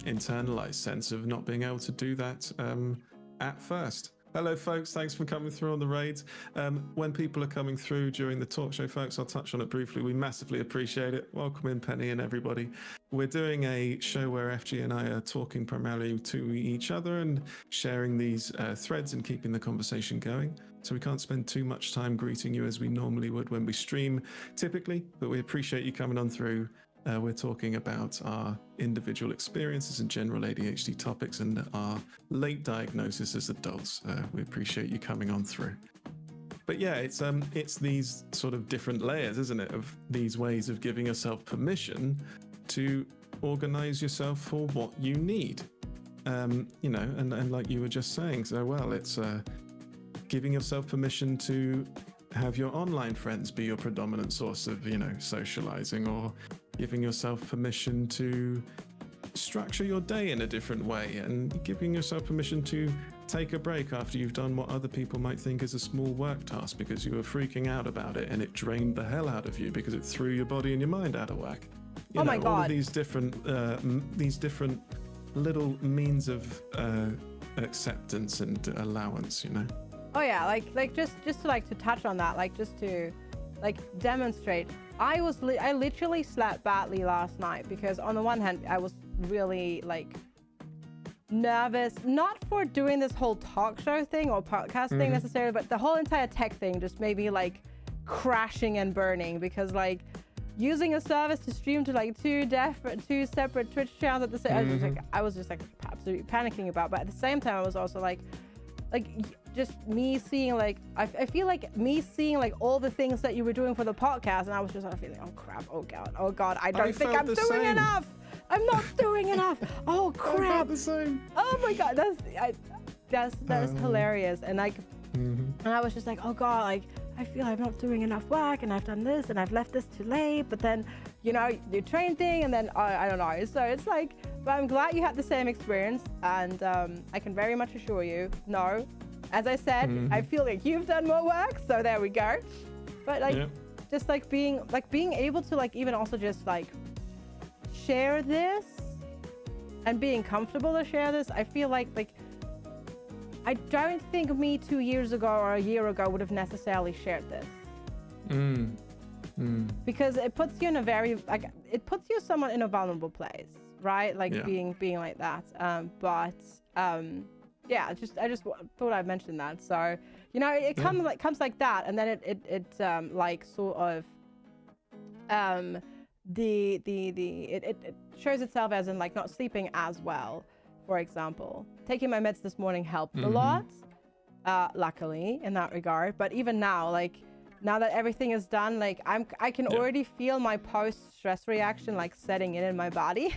internalized sense of not being able to do that at first. Hello, folks. Thanks for coming through on the raids. When people are coming through during the talk show, folks, I'll touch on it briefly. We massively appreciate it. Welcome in, Penny and everybody. We're doing a show where FG and I are talking primarily to each other and sharing these threads and keeping the conversation going. So we can't spend too much time greeting you as we normally would when we stream typically, but we appreciate you coming on through. We're talking about our individual experiences and general ADHD topics and our late diagnosis as adults. We appreciate you coming on through. But yeah, it's these sort of different layers, isn't it, of these ways of giving yourself permission to organize yourself for what you need. You know, and like you were just saying so well, it's giving yourself permission to have your online friends be your predominant source of, you know, socializing, or giving yourself permission to structure your day in a different way, and giving yourself permission to take a break after you've done what other people might think is a small work task because you were freaking out about it and it drained the hell out of you because it threw your body and your mind out of whack. You know, my God. All of these different little means of acceptance and allowance, you know. Oh yeah, like just to like to touch on that, like just to like demonstrate. I literally slept badly last night because on the one hand I was really like nervous, not for doing this whole talk show thing or podcast thing necessarily, but the whole entire tech thing just made me like crashing and burning, because like using a service to stream to like two separate Twitch channels at the same I was just like absolutely panicking about, but at the same time I was also like just me seeing like I feel like me seeing like all the things that you were doing for the podcast, and I was just like feeling, oh crap, oh god, I don't think I'm doing enough. I'm not doing enough. Oh crap. I felt the same. Oh my god, that's hilarious. And like and I was just like, oh god, like I feel I'm not doing enough work, and I've done this and I've left this too late, but then you know, the train thing, and then I don't know. So it's like, but I'm glad you had the same experience, and I can very much assure you, no. As I said, I feel like you've done more work, so there we go. But like, just like being able to like even also just like share this and being comfortable to share this, I feel like I don't think me 2 years ago or a year ago would have necessarily shared this. Because it puts you in a very it puts you somewhat in a vulnerable place, right? Like being like that. Yeah, I just thought I'd mention that. So, you know, it comes like that, and then it like sort of it shows itself as in like not sleeping as well. For example, taking my meds this morning helped a lot, luckily in that regard. But even now, like now that everything is done, like I can already feel my post-stress reaction like setting in my body.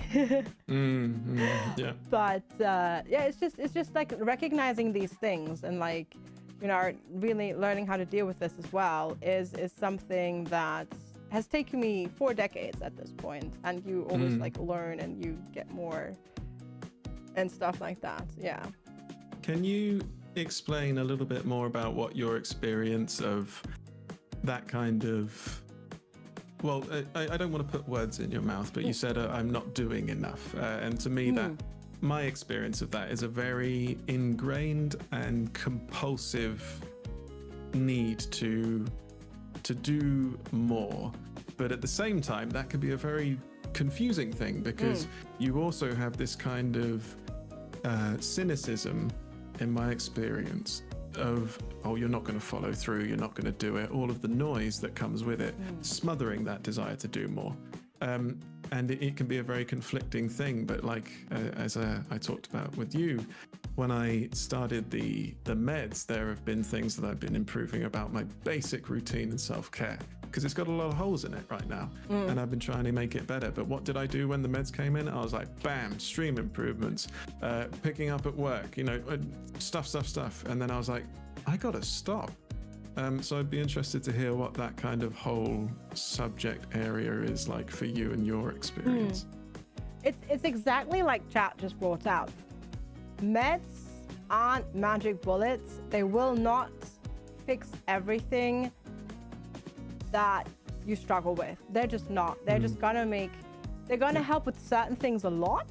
But it's just like recognizing these things, and like, you know, really learning how to deal with this as well is something that has taken me 4 decades at this point, and you always like learn and you get more and stuff like that. Yeah. Can you explain a little bit more about what your experience of that kind of... Well, I don't want to put words in your mouth, but you said I'm not doing enough. And to me, that my experience of that is a very ingrained and compulsive need to do more. But at the same time, that can be a very confusing thing, because you also have this kind of cynicism, in my experience, of, oh, you're not going to follow through, you're not going to do it, all of the noise that comes with it, smothering that desire to do more. And it can be a very conflicting thing. But like, as I talked about with you, when I started the meds, there have been things that I've been improving about my basic routine and self-care, because it's got a lot of holes in it right now, and I've been trying to make it better. But what did I do when the meds came in? I was like, bam, stream improvements, picking up at work, stuff. And then I was like, I gotta stop. So I'd be interested to hear what that kind of whole subject area is like for you and your experience. It's exactly like chat just brought out. Meds aren't magic bullets. They will not fix everything that you struggle with. They're just not. They're just they're gonna help with certain things a lot.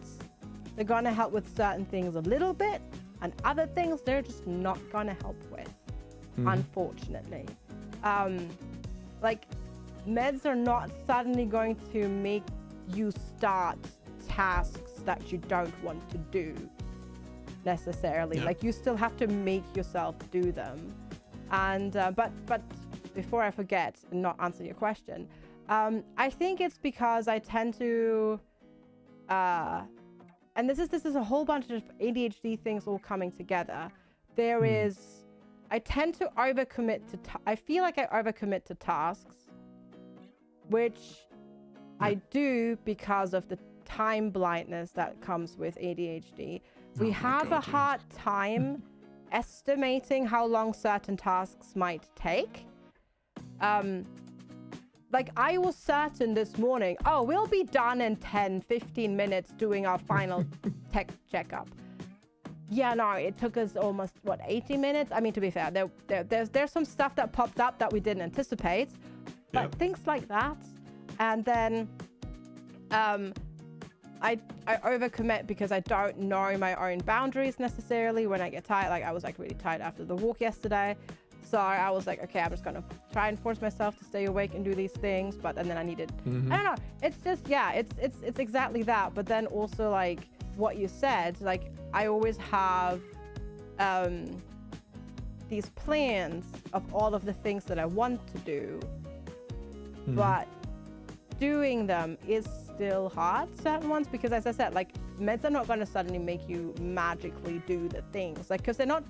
They're gonna help with certain things a little bit, and other things they're just not gonna help with, unfortunately. Like, meds are not suddenly going to make you start tasks that you don't want to do necessarily. Like, you still have to make yourself do them. And but before I forget and not answer your question, I think it's because I tend to and this is a whole bunch of ADHD things all coming together. There is, I tend to overcommit to I feel like I overcommit to tasks, which I do because of the time blindness that comes with ADHD. We have a hard time estimating how long certain tasks might take. Like, I was certain this morning, oh, we'll be done in 10-15 minutes doing our final tech checkup. Yeah, no, it took us almost, what, 80 minutes? I mean, to be fair, there's some stuff that popped up that we didn't anticipate, but things like that. And then I overcommit because I don't know my own boundaries necessarily when I get tired. Like, I was like really tired after the walk yesterday. So I was like, okay, I'm just going to try and force myself to stay awake and do these things. But and then I needed, I don't know. It's just, it's exactly that. But then also, like what you said, like I always have these plans of all of the things that I want to do. But doing them is still hard, certain ones, because as I said, like meds are not going to suddenly make you magically do the things, like, because they're not,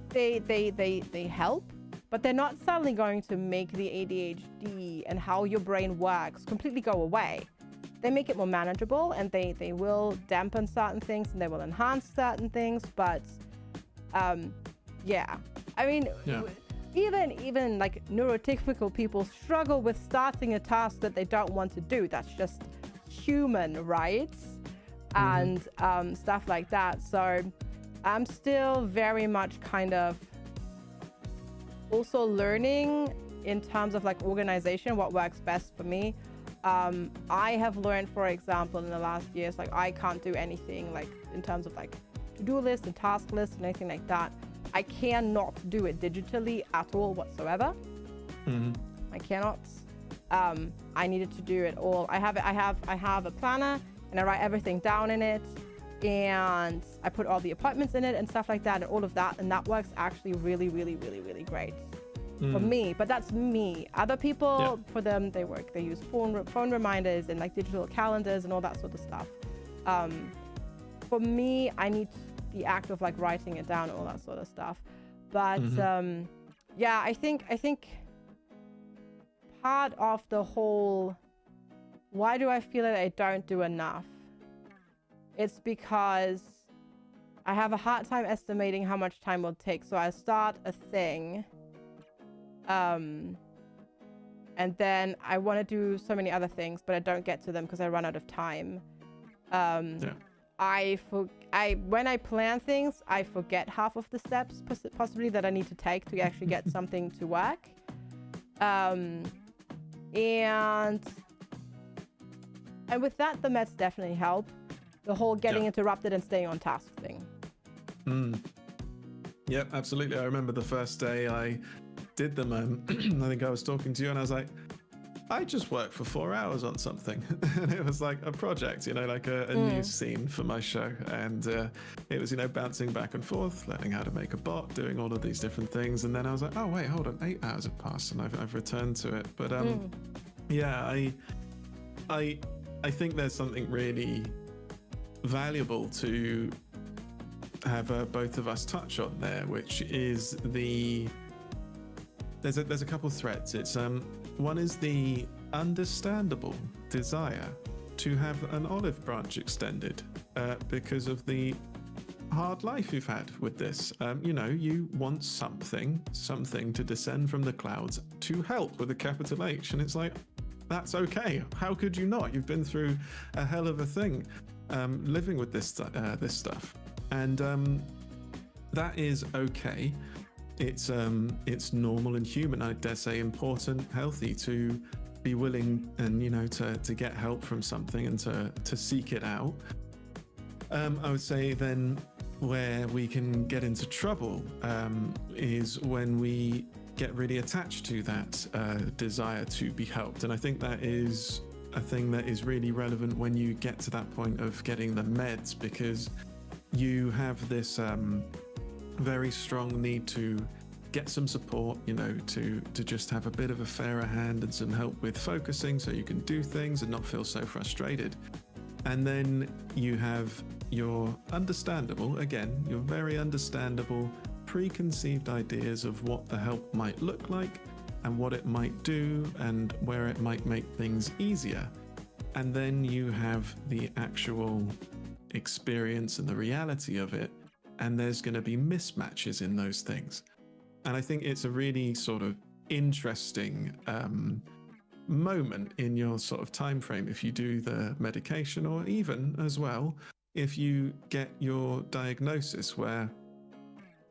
they help, but they're not suddenly going to make the ADHD and how your brain works completely go away. They make it more manageable, and they will dampen certain things and they will enhance certain things. But yeah, I mean, even like neurotypical people struggle with starting a task that they don't want to do. That's just human, right? And stuff like that. So I'm still very much kind of also learning in terms of like organization, what works best for me. I have learned, for example, in the last years, like I can't do anything like in terms of like to-do lists and task lists and anything like that. I cannot do it digitally at all whatsoever. I cannot. I needed to do it all. I have a planner and I write everything down in it, and I put all the appointments in it and stuff like that and all of that, and that works actually really, really, really, really great for me. But that's me. Other people, for them, they use phone reminders and like digital calendars and all that sort of stuff. For me, I need the act of like writing it down, all that sort of stuff. But yeah, I think part of the whole, why do I feel that I don't do enough? It's because I have a hard time estimating how much time it will take. So I start a thing, and then I want to do so many other things, but I don't get to them because I run out of time. when I plan things, I forget half of the steps possibly that I need to take to actually get something to work. And with that, the meds definitely help. The whole getting interrupted and staying on task thing. Yep, absolutely. I remember the first day I did them. I think I was talking to you and I was like, I just worked for 4 hours on something. And it was like a project, like a news scene for my show. And it was, bouncing back and forth, learning how to make a bot, doing all of these different things. And then I was like, oh, wait, hold on. 8 hours have passed and I've returned to it. But yeah, I think there's something really valuable to have both of us touch on there, which is there's a couple threads. It's one is the understandable desire to have an olive branch extended because of the hard life you've had with this. You want something to descend from the clouds to help with a capital H, and it's like, that's okay. How could you not? You've been through a hell of a thing living with this stuff, and that is okay. It's normal and human, I dare say important, healthy to be willing and to get help from something and to seek it out. I would say then where we can get into trouble is when we get really attached to that desire to be helped. And I think that is a thing that is really relevant when you get to that point of getting the meds, because you have this very strong need to get some support, to just have a bit of a fairer hand and some help with focusing so you can do things and not feel so frustrated. And then you have your very understandable preconceived ideas of what the help might look like and what it might do and where it might make things easier. And then you have the actual experience and the reality of it, and there's going to be mismatches in those things. And I think it's a really sort of interesting moment in your sort of time frame if you do the medication, or even as well if you get your diagnosis where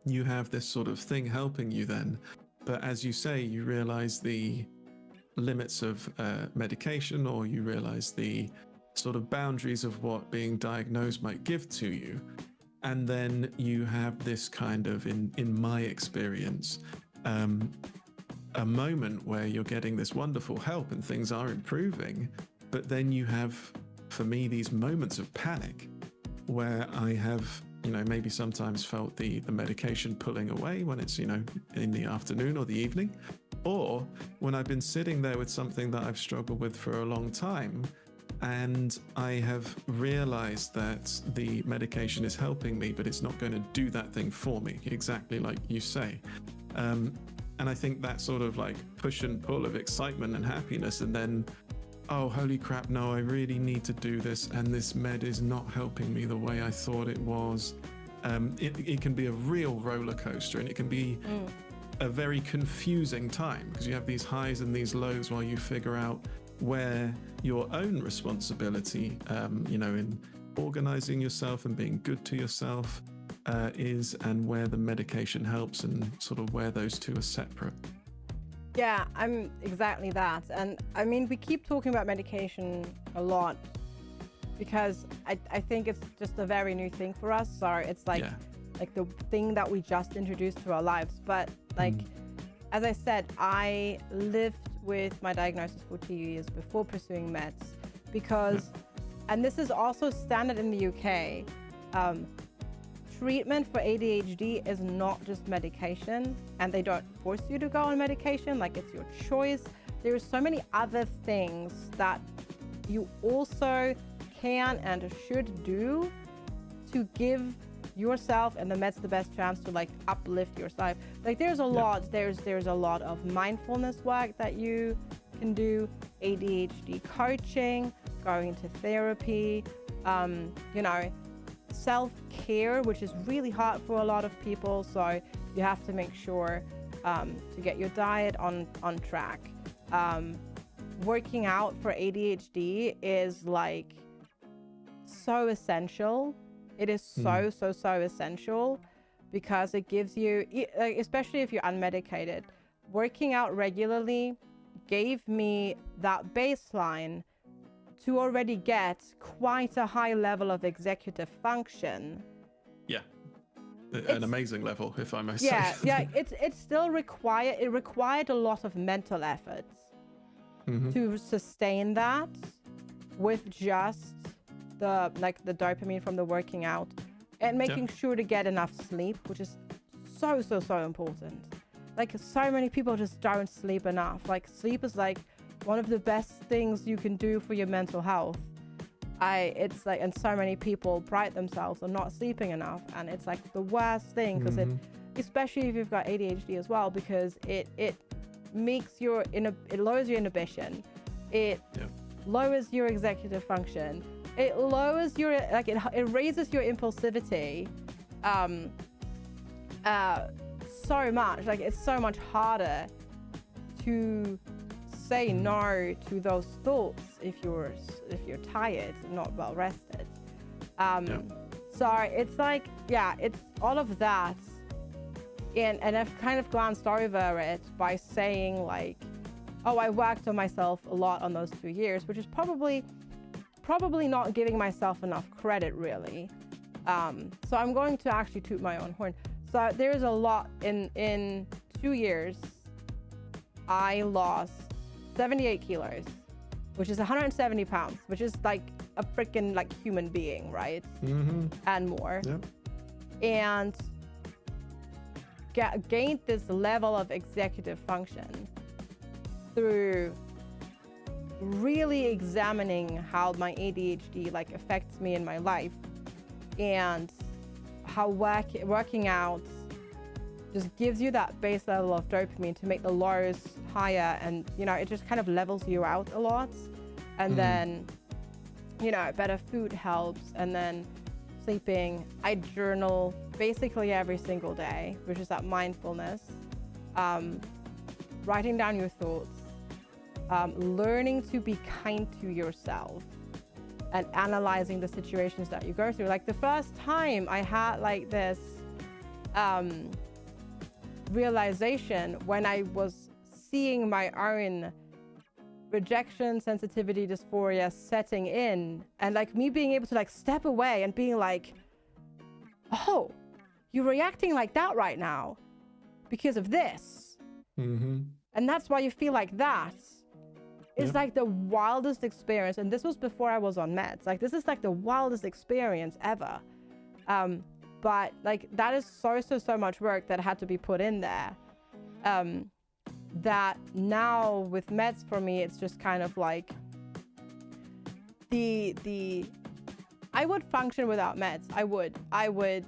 you have this sort of thing helping you then, but as you say, you realize the limits of medication, or you realize the sort of boundaries of what being diagnosed might give to you. And then you have this kind of, in my experience, a moment where you're getting this wonderful help and things are improving, but then you have, for me, these moments of panic where I have, maybe sometimes felt the medication pulling away when it's, in the afternoon or the evening, or when I've been sitting there with something that I've struggled with for a long time, and I have realized that the medication is helping me, but it's not going to do that thing for me, exactly like you say. And I think that sort of like push and pull of excitement and happiness, and then, oh, holy crap, no, I really need to do this, and this med is not helping me the way I thought it was. It can be a real roller coaster, and it can be a very confusing time, because you have these highs and these lows while you figure out where your own responsibility, in organizing yourself and being good to yourself is, and where the medication helps, and sort of where those two are separate. Yeah, I'm exactly that. And I mean, we keep talking about medication a lot because I think it's just a very new thing for us. So it's like the thing that we just introduced to our lives. But as I said, I lived with my diagnosis for 2 years before pursuing meds because, and this is also standard in the UK, treatment for ADHD is not just medication, and they don't force you to go on medication, like it's your choice. There's so many other things that you also can and should do to give yourself and the meds the best chance to like uplift yourself. Like there's a lot, there's a lot of mindfulness work that you can do, ADHD coaching, going to therapy, self-care, which is really hard for a lot of people. So you have to make sure to get your diet on track. Working out for ADHD is like so essential. It is so essential, because it gives you, especially if you're unmedicated, working out regularly gave me that baseline to already get quite a high level of executive function. Yeah. An amazing level, if I may say. Yeah, it still required a lot of mental effort to sustain that with just the dopamine from the working out, and making sure to get enough sleep, which is so important. Like, so many people just don't sleep enough. Like, sleep is like one of the best things you can do for your mental health. It's like, and so many people pride themselves on not sleeping enough, and it's like the worst thing, because it, especially if you've got ADHD as well, because it makes it lowers your inhibition, it lowers your executive function, it lowers your, like, it raises your impulsivity so much. Like, it's so much harder to say no to those thoughts if you're tired and not well rested. So it's like, it's all of that, and I've kind of glanced over it by saying, like, oh, I worked on myself a lot on those 2 years, which is probably not giving myself enough credit, really. So I'm going to actually toot my own horn. So there's a lot in 2 years. I lost 78 kilos, which is 170 pounds, which is like a freaking, like, human being, right? And more. And gained this level of executive function through really examining how my ADHD, like, affects me in my life, and how working out just gives you that base level of dopamine to make the lows higher, and it just kind of levels you out a lot. And then better food helps, and then sleeping. I journal basically every single day, which is that mindfulness, writing down your thoughts, learning to be kind to yourself, and analyzing the situations that you go through. Like, the first time I had, like, this realization when I was seeing my own rejection, sensitivity, dysphoria setting in, and, like, me being able to, like, step away and being like, oh, you're reacting like that right now because of this. And that's why you feel like that. It's like the wildest experience. And this was before I was on meds. Like, this is like the wildest experience ever. But, like, that is so much work that had to be put in there. That now with meds, for me, it's just kind of like I would function without meds. I would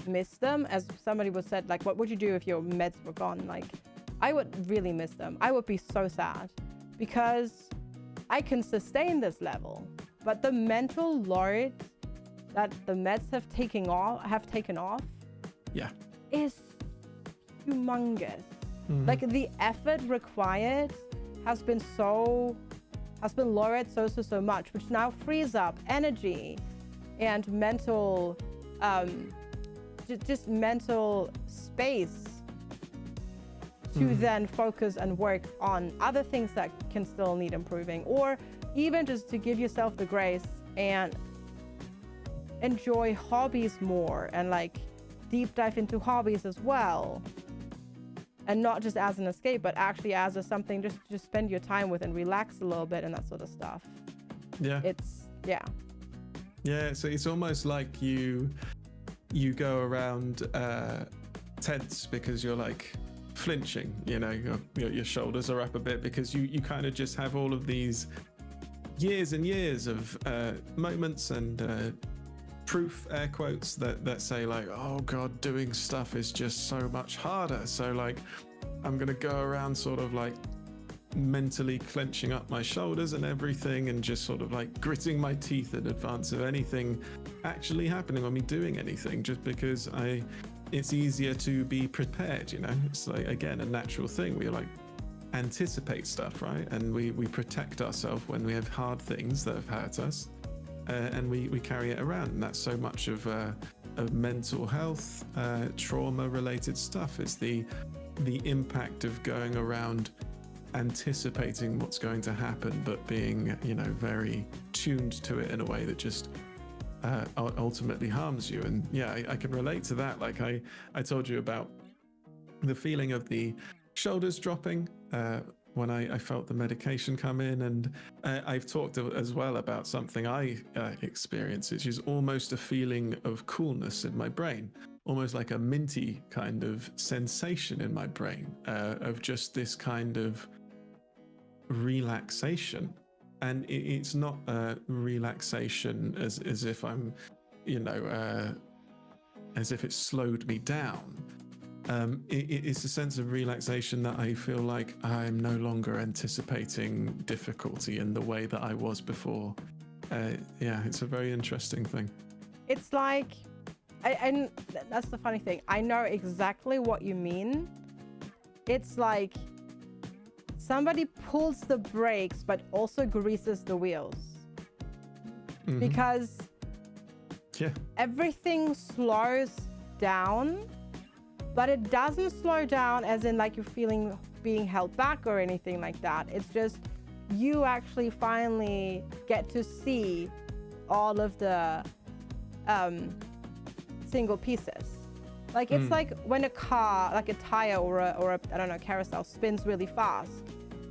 miss them. As somebody was said, like, what would you do if your meds were gone? Like, I would really miss them. I would be so sad, because I can sustain this level, but the mental load that the meds have taken off is humongous. Like, the effort required has been lowered so much, which now frees up energy and mental just mental space to then focus and work on other things that can still need improving, or even just to give yourself the grace and enjoy hobbies more, and, like, deep dive into hobbies as well, and not just as an escape, but actually as something just spend your time with and relax a little bit and that sort of stuff. It's almost like you go around tense because you're, like, flinching, your shoulders are up a bit, because you kind of just have all of these years and years of moments and proof, air quotes, that say, like, oh god, doing stuff is just so much harder, so, like, I'm gonna go around sort of, like, mentally clenching up my shoulders and everything, and just sort of, like, gritting my teeth in advance of anything actually happening or me doing anything, just because it's easier to be prepared. It's, like, again, a natural thing. We, like, anticipate stuff, right? And we protect ourselves when we have hard things that have hurt us. and we carry it around. And that's so much of mental health, trauma-related stuff. It's the impact of going around anticipating what's going to happen, but being, very tuned to it in a way that just ultimately harms you. And yeah, I can relate to that. Like I told you about the feeling of the shoulders dropping when I felt the medication come in, and I've talked as well about something I experience, which is almost a feeling of coolness in my brain, almost like a minty kind of sensation in my brain, of just this kind of relaxation. And it's not a relaxation as if I'm, as if it slowed me down. It's a sense of relaxation that I feel like I'm no longer anticipating difficulty in the way that I was before. It's a very interesting thing. It's like, and that's the funny thing. I know exactly what you mean. It's like somebody pulls the brakes, but also greases the wheels. Mm-hmm. Because everything slows down. But it doesn't slow down as in like you're feeling being held back or anything like that. It's just you actually finally get to see all of the single pieces. Like it's like when a car, like a tire or a I don't know, carousel spins really fast.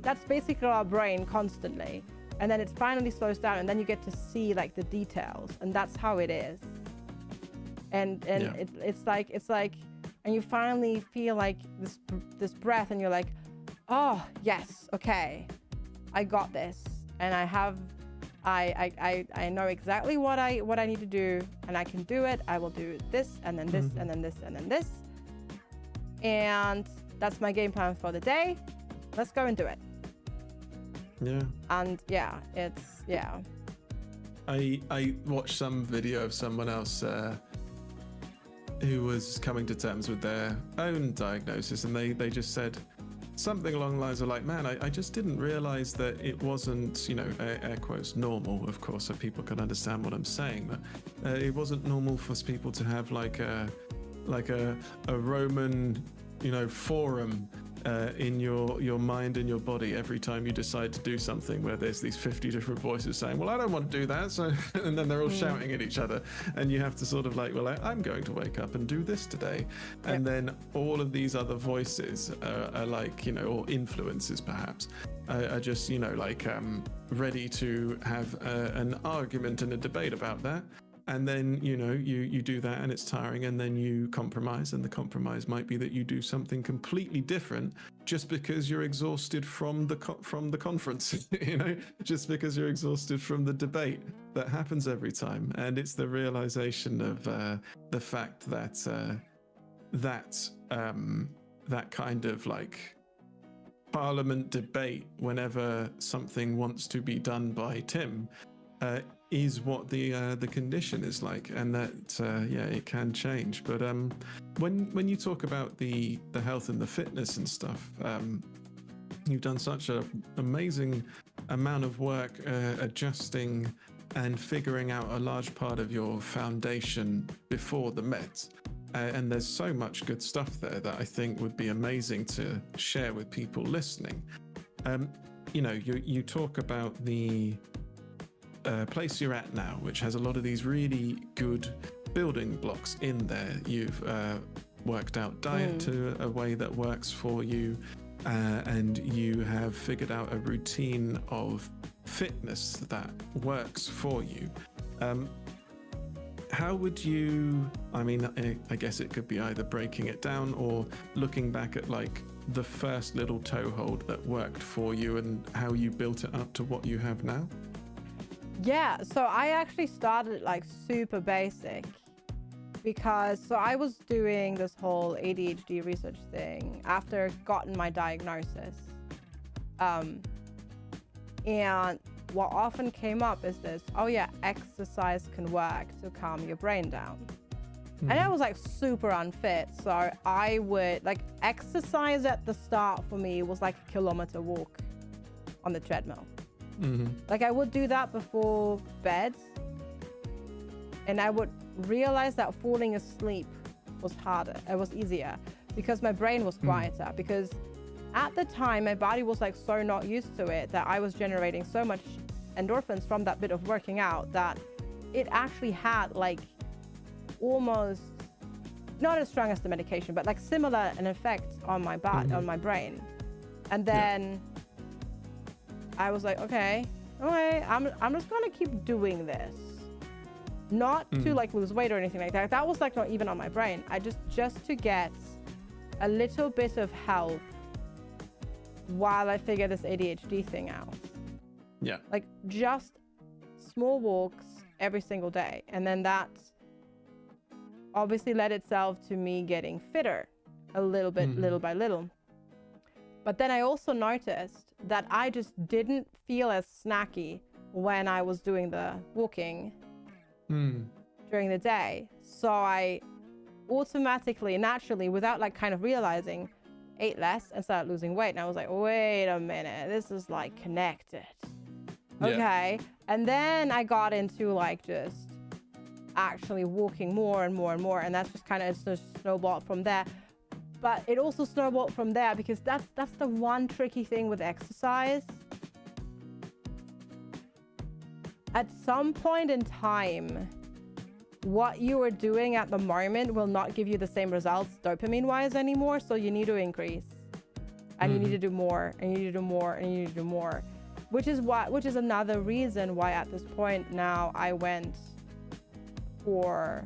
That's basically our brain constantly. And then it finally slows down, and then you get to see like the details, and that's how it is. And it's like and you finally feel like this breath, and you're like, oh yes, okay, I got this, and I know exactly what I need to do, and I can do it. I will do this, and then this, and then this, and then this, and that's my game plan for the day. Let's go and do it. Yeah. And I watched some video of someone else who was coming to terms with their own diagnosis, and they just said something along the lines of like, man, I just didn't realize that it wasn't, air quotes, normal, of course, so people can understand what I'm saying, but it wasn't normal for people to have like a Roman, forum in your mind and your body every time you decide to do something, where there's these 50 different voices saying, well, I don't want to do that, so and then they're all shouting at each other, and you have to sort of like, well, I'm going to wake up and do this today, and then all of these other voices are like, or influences perhaps, are just ready to have an argument and a debate about that. And then, you do that, and it's tiring, and then you compromise, and the compromise might be that you do something completely different just because you're exhausted from the conference, just because you're exhausted from the debate that happens every time. And it's the realization of the fact that that kind of like parliament debate, whenever something wants to be done by Tim, is what the condition is like, and that it can change. But when you talk about the health and the fitness and stuff, you've done such an amazing amount of work adjusting and figuring out a large part of your foundation before the meds, and there's so much good stuff there that I think would be amazing to share with people listening. You talk about the place you're at now, which has a lot of these really good building blocks in there. You've worked out diet to a way that works for you, and you have figured out a routine of fitness that works for you. How would you, I guess it could be either breaking it down or looking back at like the first little toehold that worked for you and how you built it up to what you have now? Yeah, so I actually started like super basic, because I was doing this whole ADHD research thing after gotten my diagnosis. And what often came up is this, exercise can work to calm your brain down. And I was like super unfit, so I would like exercise at the start for me was like a kilometer walk on the treadmill. Like I would do that before bed, and I would realize that falling asleep was harder. It was easier because my brain was quieter. Because at the time, my body was like so not used to it that I was generating so much endorphins from that bit of working out that it actually had like almost not as strong as the medication, but like similar an effect on my body, on my brain. And then I was like, okay, I'm just gonna keep doing this. Not to like lose weight or anything like that. That was like not even on my brain. I just to get a little bit of help while I figure this ADHD thing out. Yeah. Like just small walks every single day. And then that obviously led itself to me getting fitter a little bit, little by little. But then I also noticed that I just didn't feel as snacky when I was doing the walking during the day. So I automatically, naturally, without like kind of realizing, ate less and started losing weight. And I was like, wait a minute, this is like connected. Okay. And then I got into like just actually walking more and more and more. And that's just kind of just snowballed from there. But it also snowballed from there because that's the one tricky thing with exercise. At some point in time, what you are doing at the moment will not give you the same results dopamine-wise anymore. So you need to increase, and you need to do more, and you need to do more, and you need to do more. Which is another reason why at this point now I went for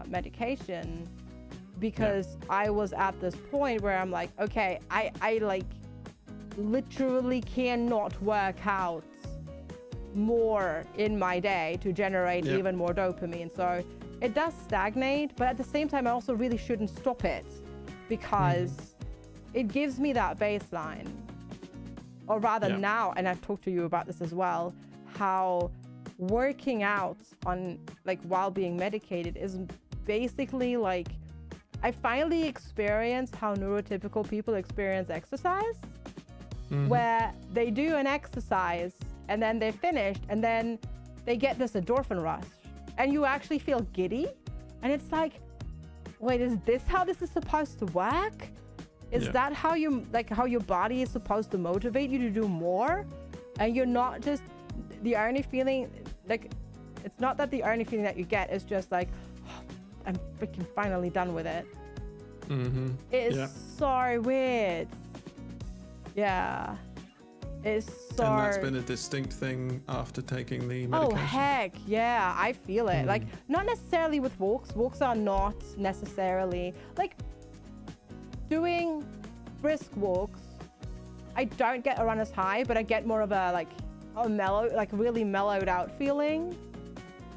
medication, because I was at this point where I'm like, okay, I like literally cannot work out more in my day to generate even more dopamine. So it does stagnate, but at the same time I also really shouldn't stop it, because it gives me that baseline. Or rather now, and I've talked to you about this as well, how working out on like while being medicated is basically like, I finally experienced how neurotypical people experience exercise, where they do an exercise and then they're finished and then they get this endorphin rush and you actually feel giddy. And it's like, wait, is this how this is supposed to work? Is that how you, like how your body is supposed to motivate you to do more? And you're not just, the only feeling, like, it's not that the only feeling that you get is just like, oh, I'm freaking finally done with it. It's so weird. Yeah. It's so... And that's been a distinct thing after taking the medication? Oh, heck, yeah, I feel it. Like, not necessarily with walks. Walks are not necessarily... Like, doing brisk walks, I don't get a runner's high, but I get more of a, like, a mellow, like, really mellowed out feeling.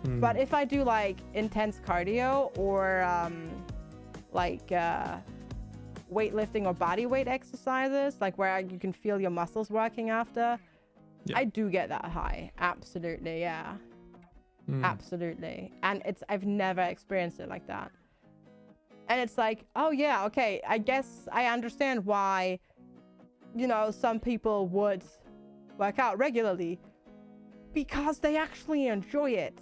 But if I do, like, intense cardio or, like, weightlifting or body weight exercises, like where you can feel your muscles working after, I do get that high. Absolutely, yeah. Absolutely. And I've never experienced it like that. And it's like, oh yeah, okay, I guess I understand why, you know, some people would work out regularly, because they actually enjoy it.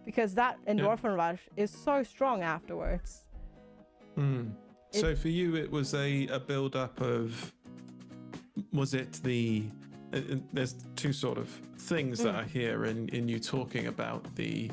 Because that endorphin rush is so strong afterwards. So for you, it was a build-up of, was it the, there's two sort of things that I hear in you talking about the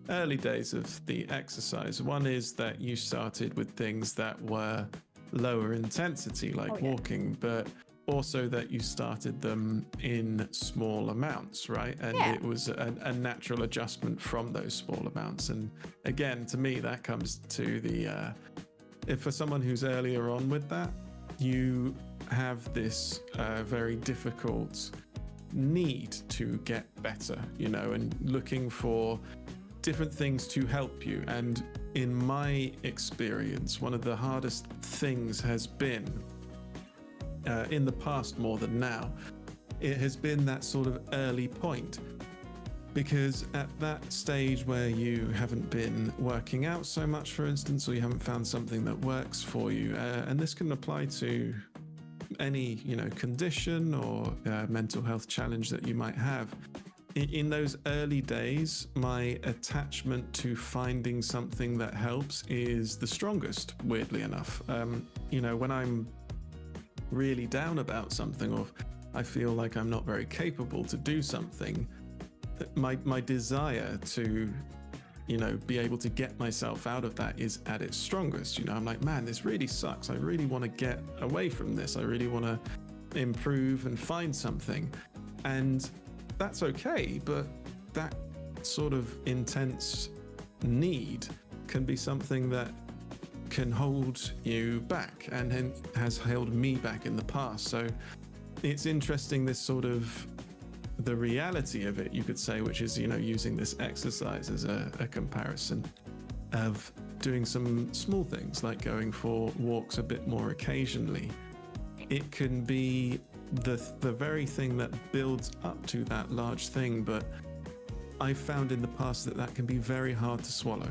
early days of the exercise. One is that you started with things that were lower intensity, like walking, but also that you started them in small amounts, right? And it was a natural adjustment from those small amounts. And again, to me, that comes to the... if for someone who's earlier on with that, you have this very difficult need to get better, you know, and looking for different things to help you. And in my experience, one of the hardest things has been, in the past more than now, it has been that sort of early point. Because at that stage where you haven't been working out so much, for instance, or you haven't found something that works for you, and this can apply to any, you know, condition or mental health challenge that you might have, in those early days, my attachment to finding something that helps is the strongest, weirdly enough. When I'm really down about something, or I feel like I'm not very capable to do something, my desire to be able to get myself out of that is at its strongest. I'm like, man, this really sucks. I really want to get away from this. I really want to improve and find something. And that's okay, but that sort of intense need can be something that can hold you back, and has held me back in the past. So it's interesting, this sort of the reality of it, you could say, which is, using this exercise as a comparison of doing some small things like going for walks a bit more occasionally. It can be the very thing that builds up to that large thing, but I've found in the past that can be very hard to swallow,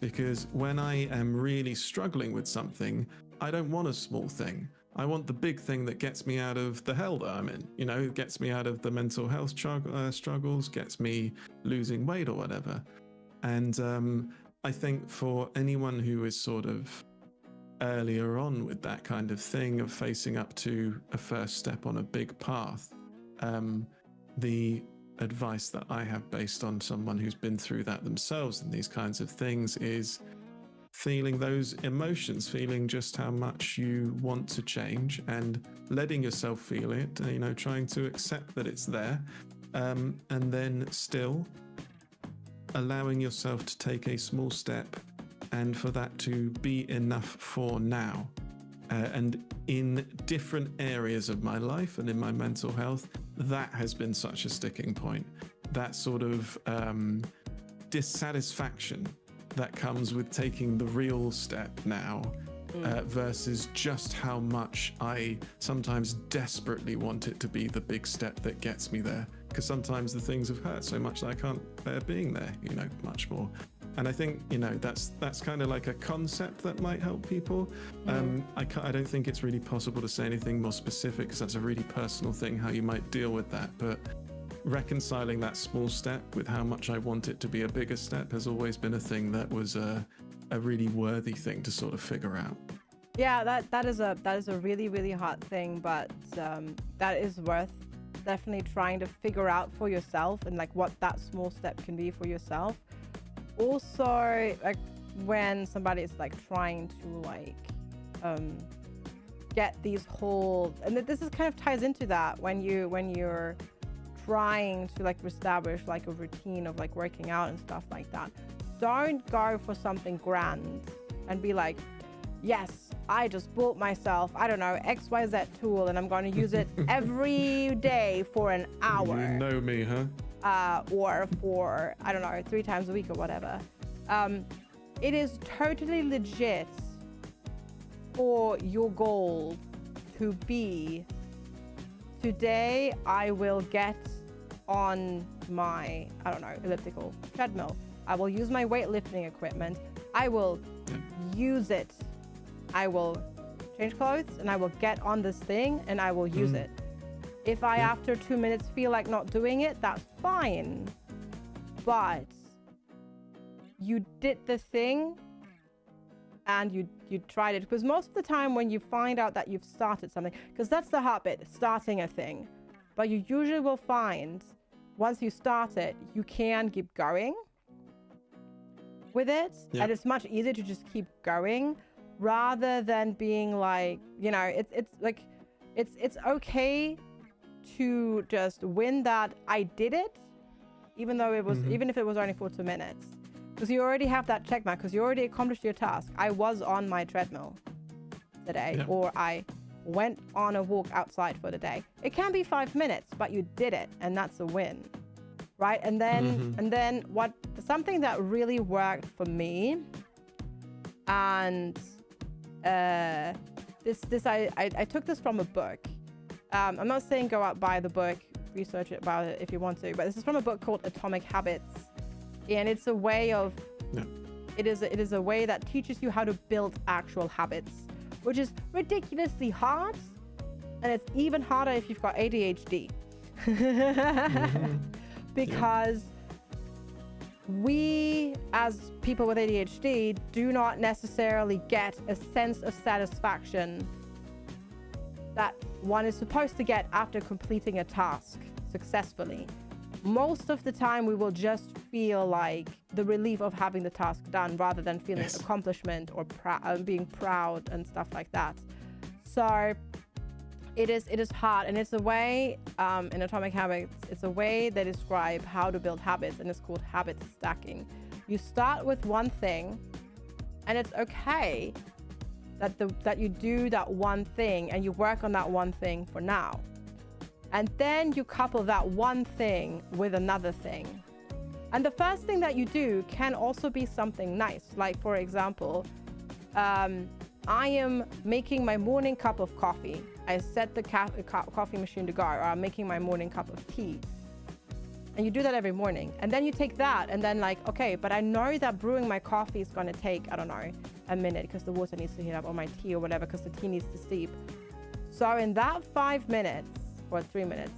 because when I am really struggling with something, I don't want a small thing. I want the big thing that gets me out of the hell that I'm in, gets me out of the mental health struggles, gets me losing weight or whatever. And I think for anyone who is sort of earlier on with that kind of thing, of facing up to a first step on a big path, the advice that I have, based on someone who's been through that themselves and these kinds of things, is feeling those emotions, feeling just how much you want to change, and letting yourself feel it, trying to accept that it's there, and then still allowing yourself to take a small step, and for that to be enough for now. And in different areas of my life and in my mental health, that has been such a sticking point. That sort of dissatisfaction that comes with taking the real step now, versus just how much I sometimes desperately want it to be the big step that gets me there. Because sometimes the things have hurt so much that I can't bear being there, much more. And I think, that's kind of like a concept that might help people. I don't think it's really possible to say anything more specific, because that's a really personal thing, how you might deal with that. But reconciling that small step with how much I want it to be a bigger step has always been a thing that was a really worthy thing to sort of figure out. Yeah, that is a really, really hard thing, but that is worth definitely trying to figure out for yourself, and like what that small step can be for yourself. Also, like when somebody is like trying to get these whole, and this is kind of ties into that, when you're trying to like establish like a routine of like working out and stuff like that, don't go for something grand and be like, yes, I just bought myself, I don't know, XYZ tool, and I'm going to use it every day for an hour. You know me, huh? Or for, I don't know, 3 times a week or whatever. It is totally legit for your goal to be, today I will get on my, I don't know, elliptical treadmill. I will use my weightlifting equipment. I will use it. I will change clothes and I will get on this thing and I will use it. If I, after 2 minutes, feel like not doing it, that's fine. But you did the thing and you tried it. Because most of the time when you find out that you've started something, because that's the hard bit, starting a thing. But you usually will find, once you start it, you can keep going with it. And it's much easier to just keep going, rather than being like, it's like, it's okay to just win that I did it, even though it was, even if it was only for 2 minutes, because you already have that check mark, because you already accomplished your task. I was on my treadmill today, or I went on a walk outside for the day. It can be 5 minutes, but you did it, and that's a win, right? And then something that really worked for me, and I took this from a book. I'm not saying go out, buy the book, research about it if you want to, but this is from a book called Atomic Habits, and it's a way of, it is a way that teaches you how to build actual habits, which is ridiculously hard, and it's even harder if you've got ADHD. because we, as people with ADHD, do not necessarily get a sense of satisfaction that one is supposed to get after completing a task successfully. Most of the time, we will just feel like the relief of having the task done rather than feeling accomplishment or being proud and stuff like that. So it is hard, and it's a way in Atomic Habits, it's a way they describe how to build habits, and it's called habit stacking. You start with one thing, and it's okay that you do that one thing and you work on that one thing for now. And then you couple that one thing with another thing. And the first thing that you do can also be something nice. Like, for example, I am making my morning cup of coffee. I set the coffee machine to go, or I'm making my morning cup of tea. And you do that every morning. And then you take that and then like, okay, but I know that brewing my coffee is gonna take, I don't know, a minute because the water needs to heat up, or my tea or whatever, because the tea needs to steep. So in that 5 minutes, or 3 minutes,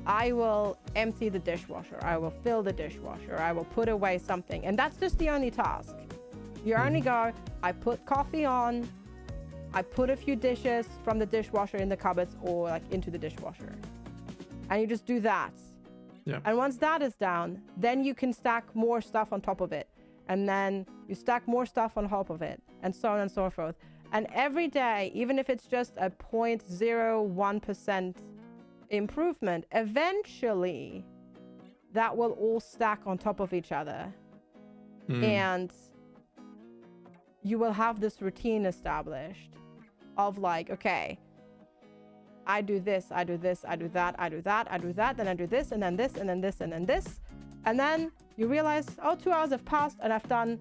I will empty the dishwasher, I will fill the dishwasher, I will put away something, and that's just the only task. You only go, I put coffee on, I put a few dishes from the dishwasher in the cupboards or like into the dishwasher, and you just do that. Yeah. And once that is down, then you can stack more stuff on top of it, and then you stack more stuff on top of it, and so on and so forth. And every day, even if it's just a 0.01% improvement, eventually that will all stack on top of each other, and you will have this routine established of like, okay, I do this, I do this, I do that, I do that, I do that, then I do this, and then this, and then this, and then this, and then you realize, oh, 2 hours have passed and I've done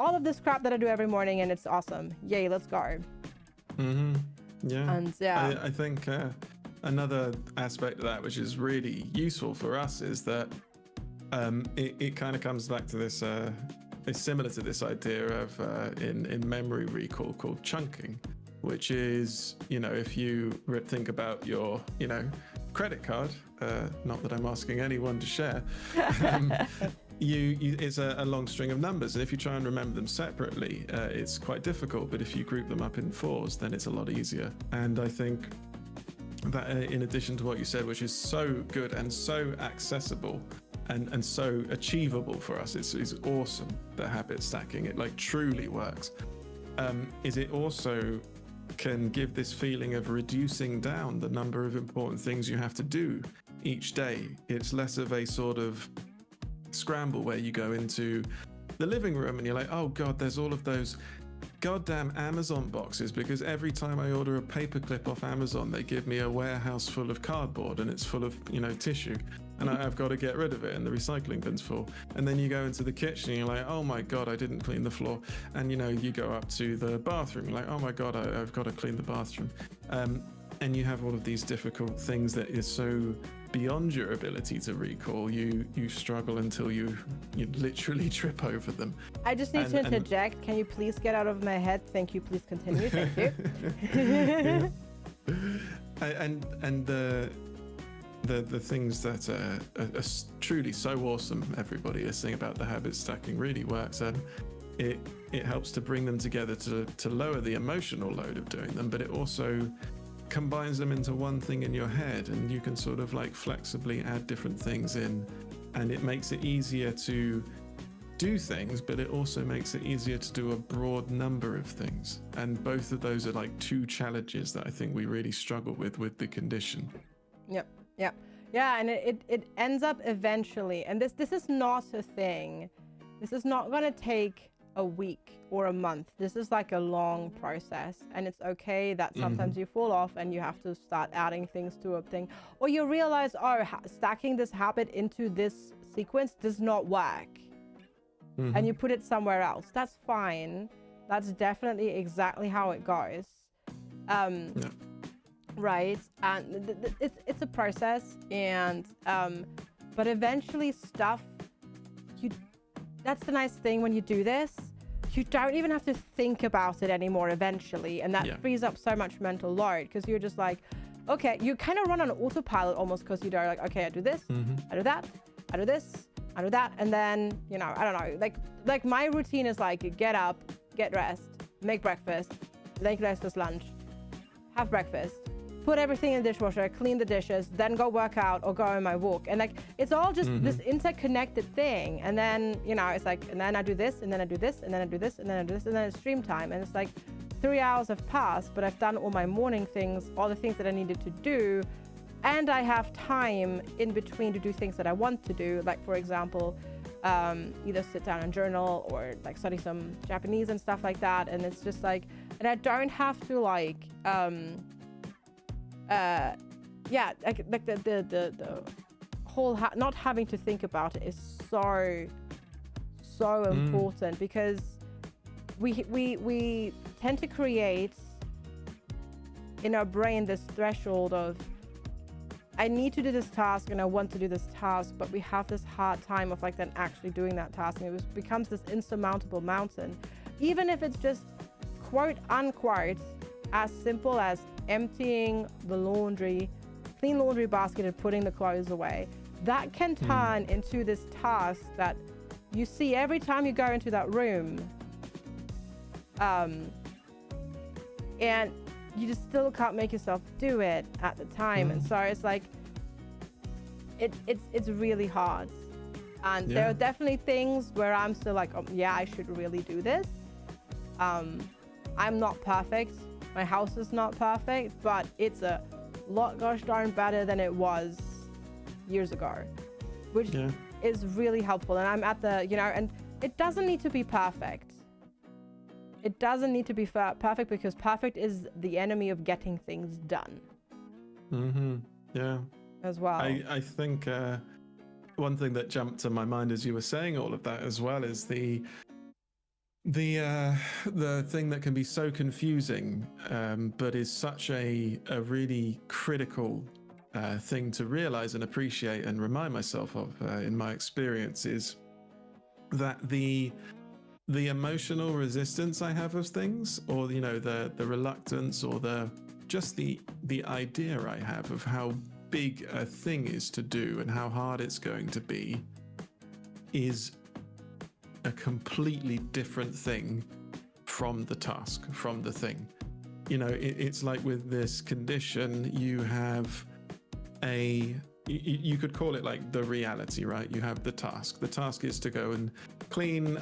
all of this crap that I do every morning, and it's awesome. Yay, let's go. Yeah. And yeah, I think another aspect of that which is really useful for us is that it kind of comes back to this, it's similar to this idea of in memory recall called chunking, which is, if you think about your, credit card, not that I'm asking anyone to share, it's a long string of numbers, and if you try and remember them separately, it's quite difficult, but if you group them up in fours, then it's a lot easier. And I think that in addition to what you said, which is so good and so accessible and so achievable for us, it's awesome, the habit stacking, it like truly works, is it also can give this feeling of reducing down the number of important things you have to do each day. It's less of a sort of scramble where you go into the living room and you're like, oh god, there's all of those goddamn Amazon boxes, because every time I order a paperclip off Amazon, they give me a warehouse full of cardboard and it's full of, tissue, and I've got to get rid of it, and the recycling bin's full. And then you go into the kitchen and you're like, oh my god, I didn't clean the floor. And you go up to the bathroom, you're like, oh my god, I've got to clean the bathroom. And you have all of these difficult things that is so beyond your ability to recall. You struggle until you literally trip over them. I just need to interject. Can you please get out of my head? Thank you. Please continue. Thank you. And the things that are truly so awesome, everybody listening, about the habit stacking really works, and it helps to bring them together to lower the emotional load of doing them, but it also combines them into one thing in your head, and you can sort of like flexibly add different things in, and it makes it easier to do things, but it also makes it easier to do a broad number of things. And both of those are like two challenges that I think we really struggle with the condition. Yep. Yeah, and it ends up eventually, and this is not a thing. This is not going to take a week or a month. This is like a long process, and it's okay that sometimes you fall off and you have to start adding things to a thing, or you realize, oh, stacking this habit into this sequence does not work, and you put it somewhere else. That's fine. That's definitely exactly how it goes. Right, and it's a process, and but eventually stuff, that's the nice thing when you do this, you don't even have to think about it anymore eventually, and that frees up so much mental load, because you're just like, okay, you kind of run on autopilot almost, because you're like, okay, I do this, I do that, I do this, I do that, and then, you know, I don't know, like my routine is like get up, get dressed, make breakfast, make breakfast, lunch, have breakfast, put everything in the dishwasher, clean the dishes, then go work out or go on my walk. And like, it's all just this interconnected thing. And then, you know, it's like, and then I do this, and then I do this, and then I do this, and then I do this, and then it's stream time. And it's like 3 hours have passed, but I've done all my morning things, all the things that I needed to do. And I have time in between to do things that I want to do. Like, for example, either sit down and journal or like study some Japanese and stuff like that. And it's just like, and I don't have to like, yeah, like the whole not having to think about it is so important, because we tend to create in our brain this threshold of, I need to do this task and I want to do this task, but we have this hard time of like then actually doing that task, and it becomes this insurmountable mountain, even if it's just quote unquote as simple as emptying the clean laundry basket and putting the clothes away. That can turn into this task that you see every time you go into that room, and you just still can't make yourself do it at the time. And so it's like it's really hard, and there are definitely things where I'm still like, oh, yeah, I should really do this. I'm not perfect. My house is not perfect, but it's a lot gosh darn better than it was years ago, which is really helpful. And I'm at the, you know, and it doesn't need to be perfect. It doesn't need to be perfect, because perfect is the enemy of getting things done. Yeah. As well. I think one thing that jumped to my mind as you were saying all of that as well is the thing that can be so confusing, but is such a really critical thing to realize and appreciate and remind myself of in my experience, is that the emotional resistance I have of things, or you know, the reluctance, or the idea I have of how big a thing is to do and how hard it's going to be, is a completely different thing from the task, from the thing. You know, it's like with this condition, you have you could call it like the reality, right? You have the task. The task is to go and clean,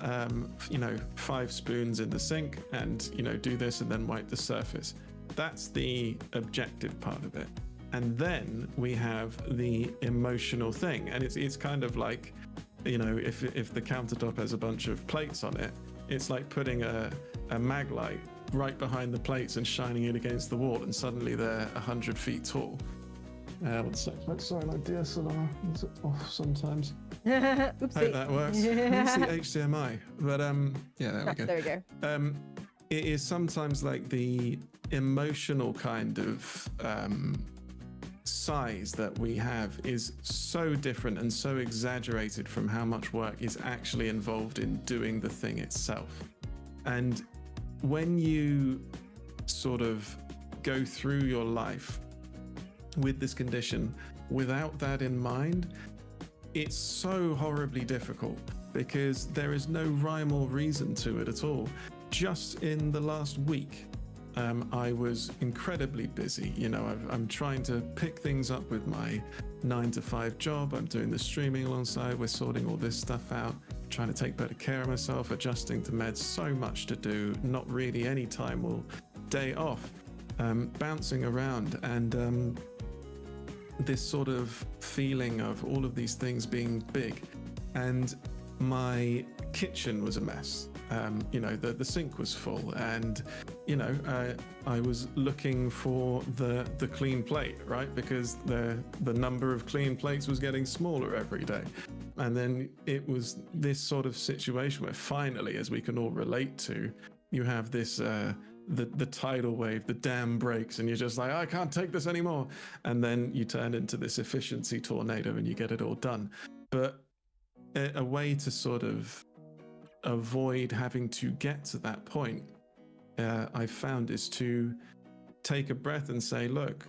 5 spoons in the sink, and, you know, do this and then wipe the surface. That's the objective part of it. And then we have the emotional thing. And it's kind of like, you know, if the countertop has a bunch of plates on it, it's like putting a mag light right behind the plates and shining it against the wall, and suddenly they're 100 feet tall. One sec. Sorry, my DSLR is off sometimes. Oopsie. Hope that works. It's the HDMI. But yeah, there we go. There we go. It is sometimes like the emotional kind of size that we have is so different and so exaggerated from how much work is actually involved in doing the thing itself. And when you sort of go through your life with this condition without that in mind, it's so horribly difficult, because there is no rhyme or reason to it at all. Just in the last week, I was incredibly busy. You know, I'm trying to pick things up with my 9-to-5 job. I'm doing the streaming alongside. We're sorting all this stuff out, trying to take better care of myself, adjusting to meds. So much to do, not really any time or day off, bouncing around, and this sort of feeling of all of these things being big. And my kitchen was a mess. You know, the sink was full, and you know, I was looking for the clean plate, right? Because the number of clean plates was getting smaller every day. And then it was this sort of situation where finally, as we can all relate to, you have this the tidal wave, the dam breaks, and you're just like, I can't take this anymore. And then you turn into this efficiency tornado and you get it all done. But a way to sort of avoid having to get to that point, I found, is to take a breath and say, look,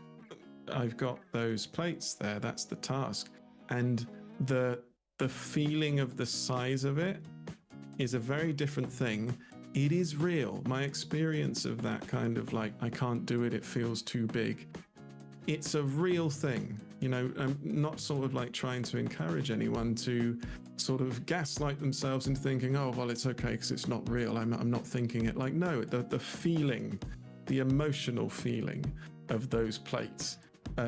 I've got those plates there. That's the task. And the feeling of the size of it is a very different thing. It is real. My experience of that kind of like, I can't do it, it feels too big. It's a real thing. You know, I'm not sort of like trying to encourage anyone to sort of gaslight themselves into thinking, oh, well, it's okay because it's not real. I'm not thinking it. Like, no, the feeling, the emotional feeling of those plates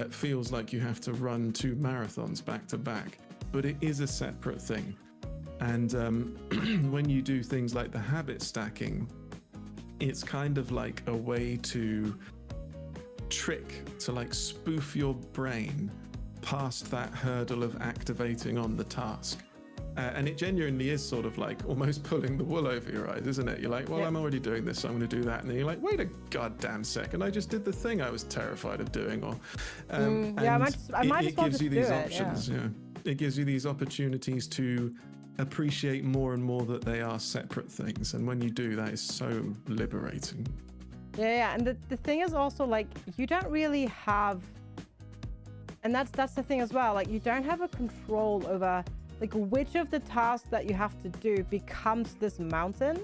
feels like you have to run 2 marathons back to back, but it is a separate thing. And when you do things like the habit stacking, it's kind of like a way to like spoof your brain past that hurdle of activating on the task. And it genuinely is sort of like almost pulling the wool over your eyes, isn't it? You're like, well, yeah. I'm already doing this, so I'm going to do that. And then you're like, wait a goddamn second, I just did the thing I was terrified of doing. Or yeah, I might it gives you these options. Yeah. It gives you these opportunities to appreciate more and more that they are separate things. And when you do, that is so liberating. Yeah, and the thing is also like you don't really have, and that's the thing as well. Like you don't have a control over like which of the tasks that you have to do becomes this mountain,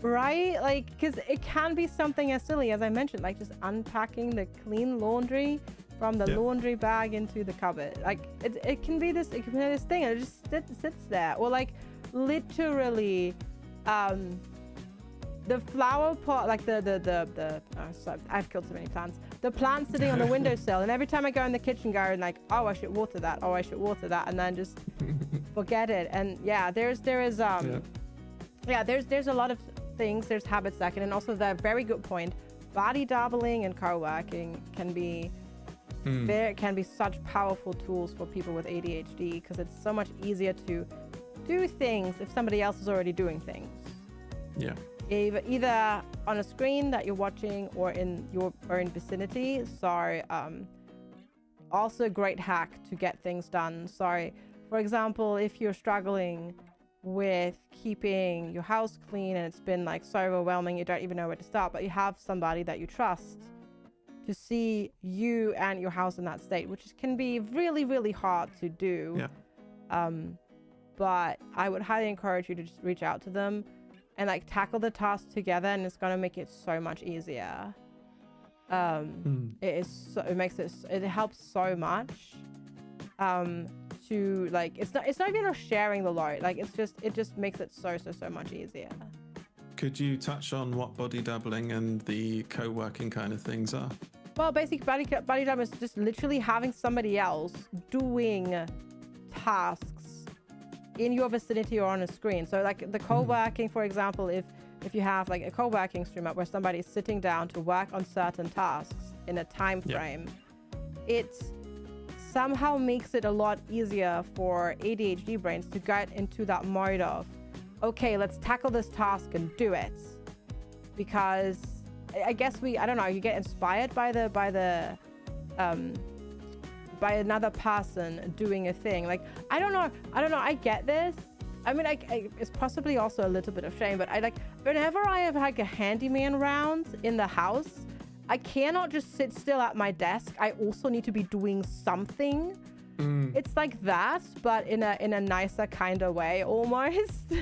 right? Like because it can be something as silly as I mentioned, like just unpacking the clean laundry from the laundry bag into the cupboard. Like it can be this thing, and it just sits there, or like literally. The flower pot, like sorry, I've killed so many plants. The plant sitting on the windowsill, and every time I go in the kitchen, going like, oh, I should water that. Oh, I should water that, and then just forget it. And yeah, there's a lot of things. There's habit stacking, and also the very good point, body doubling and co-working can be such powerful tools for people with ADHD because it's so much easier to do things if somebody else is already doing things. Yeah. Either on a screen that you're watching or in your own vicinity. So also a great hack to get things done. So for example, if you're struggling with keeping your house clean and it's been like so overwhelming you don't even know where to start, but you have somebody that you trust to see you and your house in that state, which can be really, really hard to do. Yeah. But I would highly encourage you to just reach out to them and like tackle the task together, and it's gonna make it so much easier. It helps so much to like it's not even sharing the load, like it just makes it so much easier. Could you touch on what body doubling and the co-working kind of things are? Well, basically body doubling is just literally having somebody else doing tasks in your vicinity or on a screen. So like the co-working, for example, if you have like a co-working stream up where somebody is sitting down to work on certain tasks in a time frame, it somehow makes it a lot easier for ADHD brains to get into that mode of, okay, let's tackle this task and do it. Because I guess I don't know, you get inspired by another person doing a thing. Like I don't know, I get this. I mean, it's possibly also a little bit of shame, but I like whenever I have like a handyman round in the house, I cannot just sit still at my desk. I also need to be doing something. It's like that, but in a nicer kind of way almost.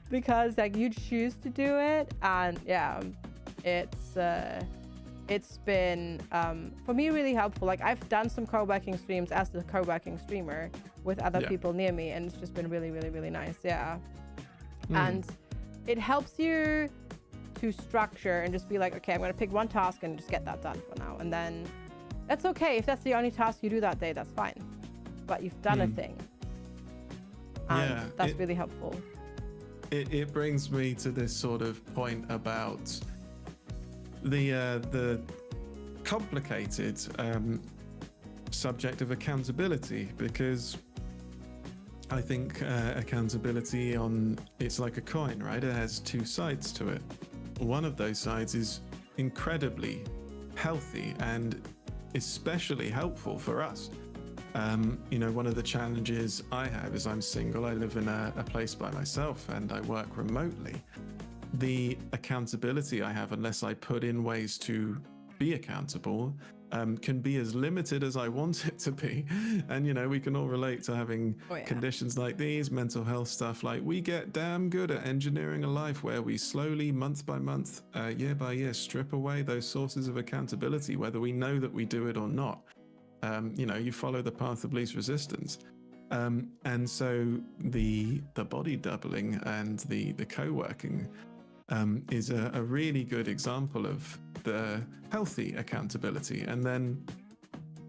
Because like you choose to do it, and yeah, it's been for me really helpful. Like I've done some co-working streams as the co-working streamer with other people near me, and it's just been really, really, really nice. Yeah. And it helps you to structure and just be like, okay, I'm going to pick one task and just get that done for now. And then that's okay. If that's the only task you do that day, that's fine. But you've done a thing. And that's really helpful. It brings me to this sort of point about the complicated subject of accountability, because I think accountability it's like a coin, right? It has 2 sides to it. One of those sides is incredibly healthy and especially helpful for us. One of the challenges I have is I'm single. I live in a place by myself and I work remotely. The accountability I have, unless I put in ways to be accountable can be as limited as I want it to be. And, we can all relate to having conditions like these, mental health stuff. Like, we get damn good at engineering a life where we slowly, month by month, year by year, strip away those sources of accountability, whether we know that we do it or not. You follow the path of least resistance. And so the body doubling and the co-working is a really good example of the healthy accountability. And then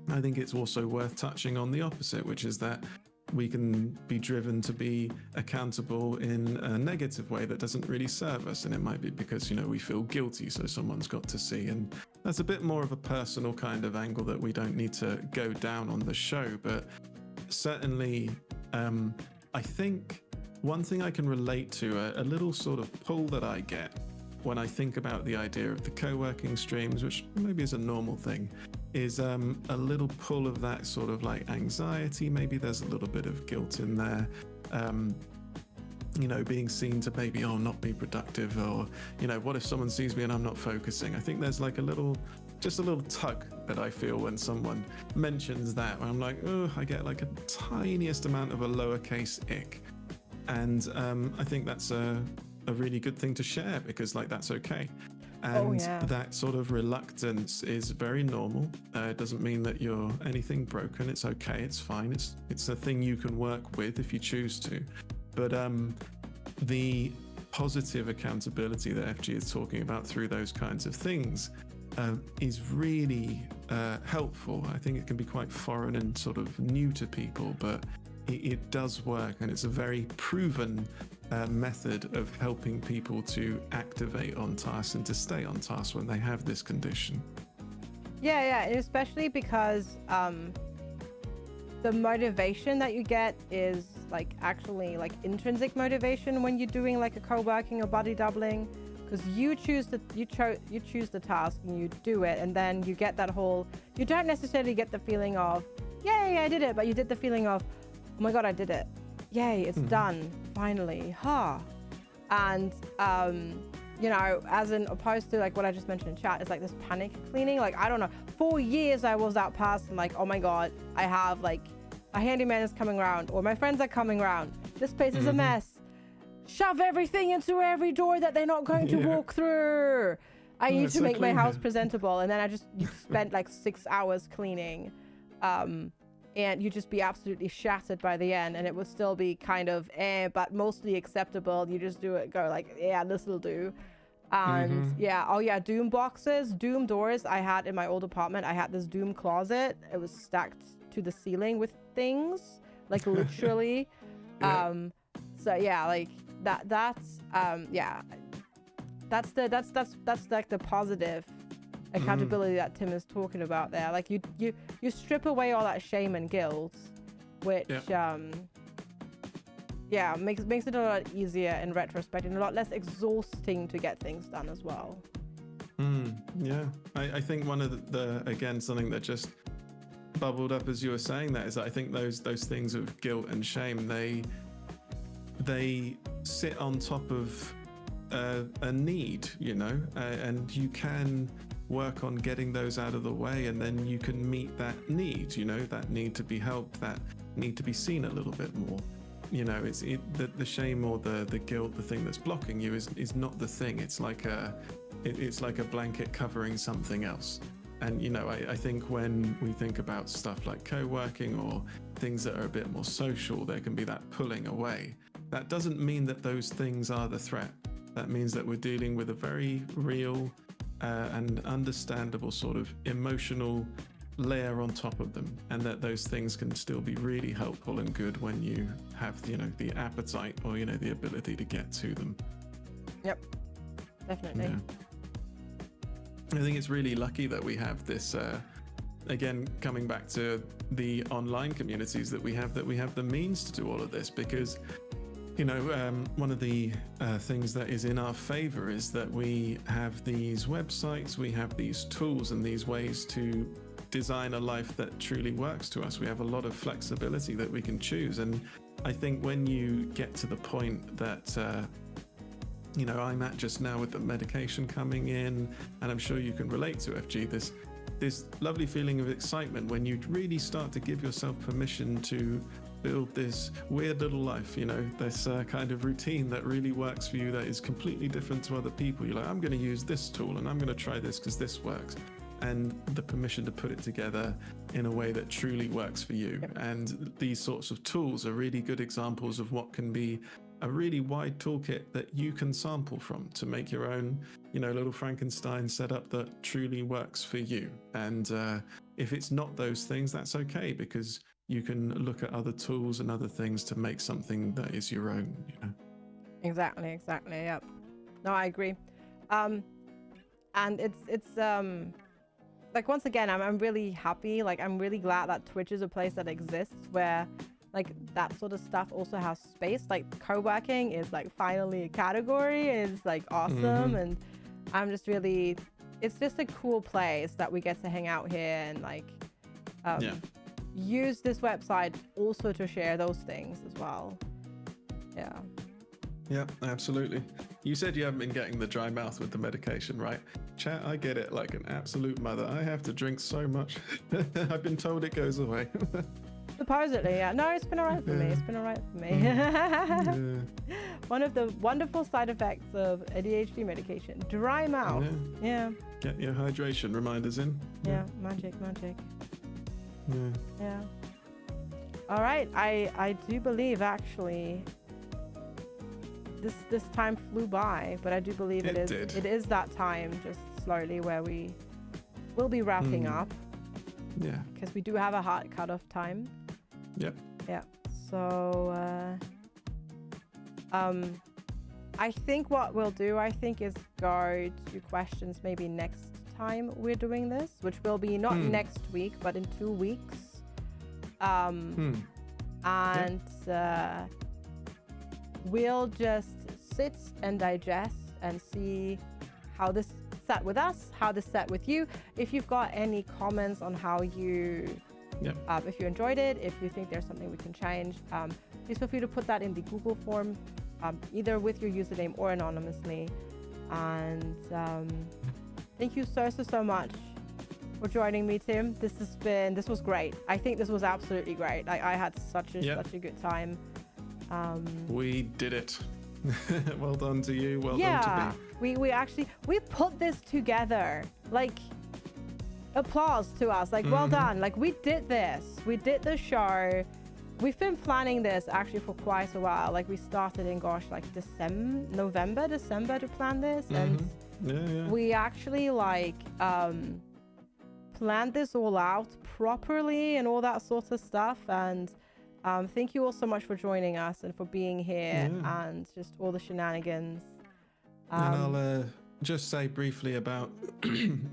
I think it's also worth touching on the opposite, which is that we can be driven to be accountable in a negative way that doesn't really serve us. And it might be because, we feel guilty, so someone's got to see. And that's a bit more of a personal kind of angle that we don't need to go down on the show. But certainly, I think one thing I can relate to, a little sort of pull that I get when I think about the idea of the co-working streams, which maybe is a normal thing, is a little pull of that sort of like anxiety. Maybe there's a little bit of guilt in there, being seen to maybe, not be productive, or, what if someone sees me and I'm not focusing? I think there's like just a little tug that I feel when someone mentions that, where I'm like, I get like a tiniest amount of a lowercase ick. And I think that's a really good thing to share, because like that's okay. And that sort of reluctance is very normal. It doesn't mean that you're anything broken. It's okay. It's fine. It's a thing you can work with if you choose to. But the positive accountability that FG is talking about through those kinds of things is really helpful. I think it can be quite foreign and sort of new to people, but it does work, and it's a very proven method of helping people to activate on task and to stay on task when they have this condition. Yeah, especially because the motivation that you get is like actually like intrinsic motivation when you're doing like a co-working or body doubling, because you choose the task and you do it, and then you get that whole, you don't necessarily get the feeling of yay I did it, but you did the feeling of, oh my god, I did it, yay, it's done finally, and as in opposed to like what I just mentioned in chat, it's like this panic cleaning. Like, I don't know, for years I was that person, like, oh my god, I have like a handyman is coming around, or my friends are coming around, this place is a mess, shove everything into every door that they're not going to walk through. I need to make my house presentable, and then you spent like 6 hours cleaning, and you just be absolutely shattered by the end, and it would still be kind of but mostly acceptable. You just do it, go like, yeah, this will do. And Doom boxes, Doom doors. I had in my old apartment, I had this Doom closet. It was stacked to the ceiling with things, like literally. So yeah, like that's like the positive accountability that Tim is talking about there. Like you strip away all that shame and guilt, which makes it a lot easier in retrospect, and a lot less exhausting to get things done as well. I think one of the again, something that just bubbled up as you were saying that is that I think those things of guilt and shame, they sit on top of a need, and you can work on getting those out of the way, and then you can meet that need, that need to be helped, that need to be seen a little bit more. It's the shame or the guilt, the thing that's blocking you is not the thing. It's like a blanket covering something else. And I think when we think about stuff like co-working or things that are a bit more social, there can be that pulling away. That doesn't mean that those things are the threat. That means that we're dealing with a very real and understandable sort of emotional layer on top of them, and that those things can still be really helpful and good when you have the appetite or the ability to get to them. Yep, definitely. I think it's really lucky that we have this again, coming back to the online communities that we have the means to do all of this, because one of the things that is in our favor is that we have these websites, we have these tools and these ways to design a life that truly works to us. We have a lot of flexibility that we can choose. And I think when you get to the point that I'm at just now with the medication coming in, and I'm sure you can relate to FG, this lovely feeling of excitement when you really start to give yourself permission to build this weird little life, this kind of routine that really works for you, that is completely different to other people. You're like, I'm going to use this tool and I'm going to try this because this works. And the permission to put it together in a way that truly works for you. Yep. And these sorts of tools are really good examples of what can be a really wide toolkit that you can sample from to make your own, little Frankenstein setup that truly works for you. And if it's not those things, that's okay, because you can look at other tools and other things to make something that is your own. Exactly. Yep. No, I agree. And it's like, once again, I'm really happy. Like, I'm really glad that Twitch is a place that exists where like that sort of stuff also has space. Like, co-working is like finally a category. It's like awesome. Mm-hmm. And I'm just really, it's just a cool place that we get to hang out here and like use this website also to share those things as well. Yeah, absolutely. You said you haven't been getting the dry mouth with the medication, right? Chat, I get it like an absolute mother. I have to drink so much. I've been told it goes away. Supposedly, yeah. No, it's been all right for me. It's been all right for me. One of the wonderful side effects of ADHD medication, dry mouth. Yeah. Get your hydration reminders in. Yeah, magic. Yeah. All right. I do believe actually this time flew by, but I do believe it is that time just slowly where we will be wrapping up. Yeah. Because we do have a hard cutoff time. Yep. Yeah. So I think what we'll do, is go to questions maybe next time we're doing this, which will be not next week, but in 2 weeks. And we'll just sit and digest and see how this sat with us, how this sat with you. If you've got any comments on how you, if you enjoyed it, if you think there's something we can change, please feel free to put that in the Google form, either with your username or anonymously. And thank you so much for joining me, Tim. This was great. I think this was absolutely great. I had such a good time. We did it. Well done to you. Well done to me. We put this together. Like, applause to us. Like, well done. Like, we did this. We did the show. We've been planning this actually for quite a while. Like, we started in November, December to plan this, and we actually planned this all out properly and all that sort of stuff. And thank you all so much for joining us and for being here and just all the shenanigans. And I'll just say briefly about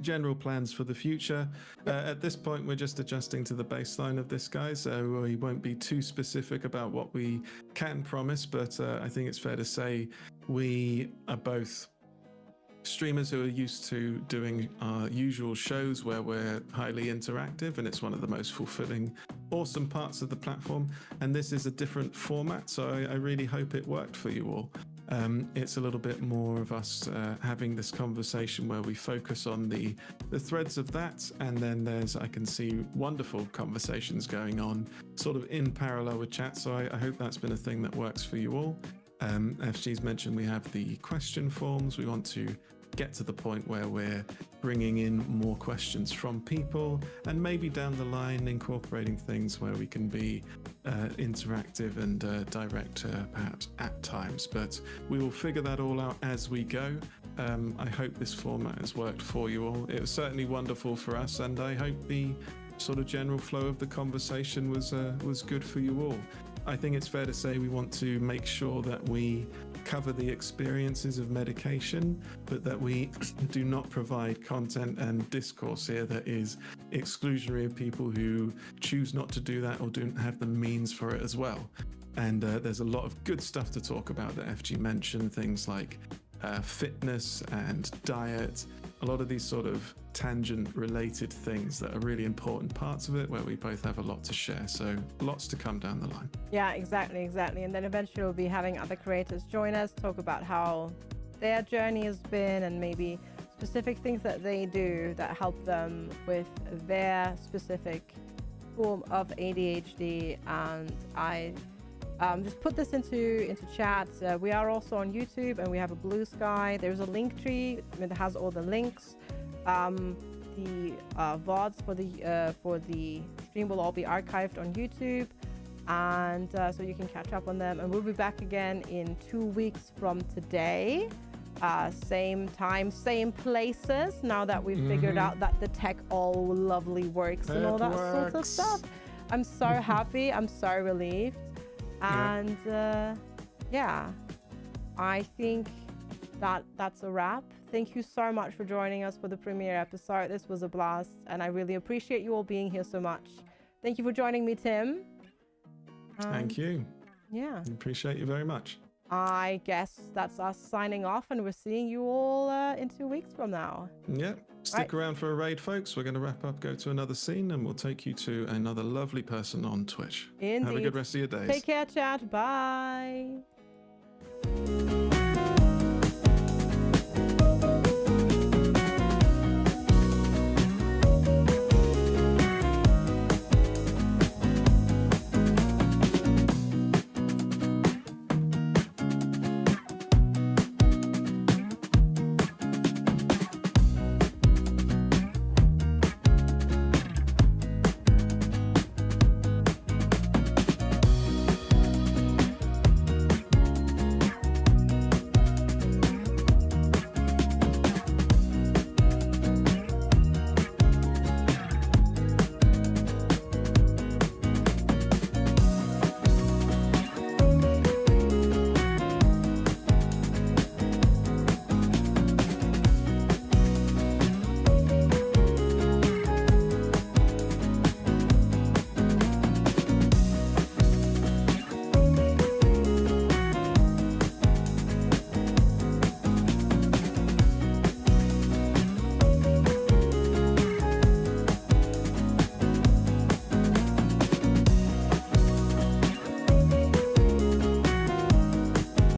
general plans for the future. At this point, we're just adjusting to the baseline of this, guys, so we won't be too specific about what we can promise, but I think it's fair to say we are both streamers who are used to doing our usual shows where we're highly interactive, and it's one of the most fulfilling, awesome parts of the platform. And this is a different format, so I really hope it worked for you all. It's a little bit more of us having this conversation where we focus on the threads of that, and then I can see wonderful conversations going on sort of in parallel with chat. So I hope that's been a thing that works for you all. FG's mentioned we have the question forms. We want to get to the point where we're bringing in more questions from people, and maybe down the line incorporating things where we can be interactive and direct perhaps at times, but we will figure that all out as we go. I hope this format has worked for you all. It was certainly wonderful for us, and I hope the sort of general flow of the conversation was good for you all. I think it's fair to say we want to make sure that we cover the experiences of medication, but that we do not provide content and discourse here that is exclusionary of people who choose not to do that or don't have the means for it as well. And there's a lot of good stuff to talk about that FG mentioned, things like fitness and diet, a lot of these sort of tangent related things that are really important parts of it, where we both have a lot to share. So lots to come down the line. Yeah, exactly. And then eventually we'll be having other creators join us, talk about how their journey has been, and maybe specific things that they do that help them with their specific form of ADHD. And I just put this into chat. We are also on YouTube, and we have a Blue Sky. There's a link tree that has all the links. The VODs for the stream will all be archived on YouTube, and so you can catch up on them. And we'll be back again in 2 weeks from today. Same time, same places, now that we've figured out that the tech all lovely works and all that sort of stuff. I'm so happy. I'm so relieved. And yeah, I think that's a wrap. Thank you so much for joining us for the premiere episode. This was a blast, and I really appreciate you all being here so much. Thank you for joining me, Tim. Thank you. Yeah. Appreciate you very much. I guess that's us signing off, and we're seeing you all in 2 weeks from now. Yeah. Stick around for a raid, folks. We're going to wrap up, go to another scene, and we'll take you to another lovely person on Twitch. Indeed. Have a good rest of your days. Take care, chat. Bye.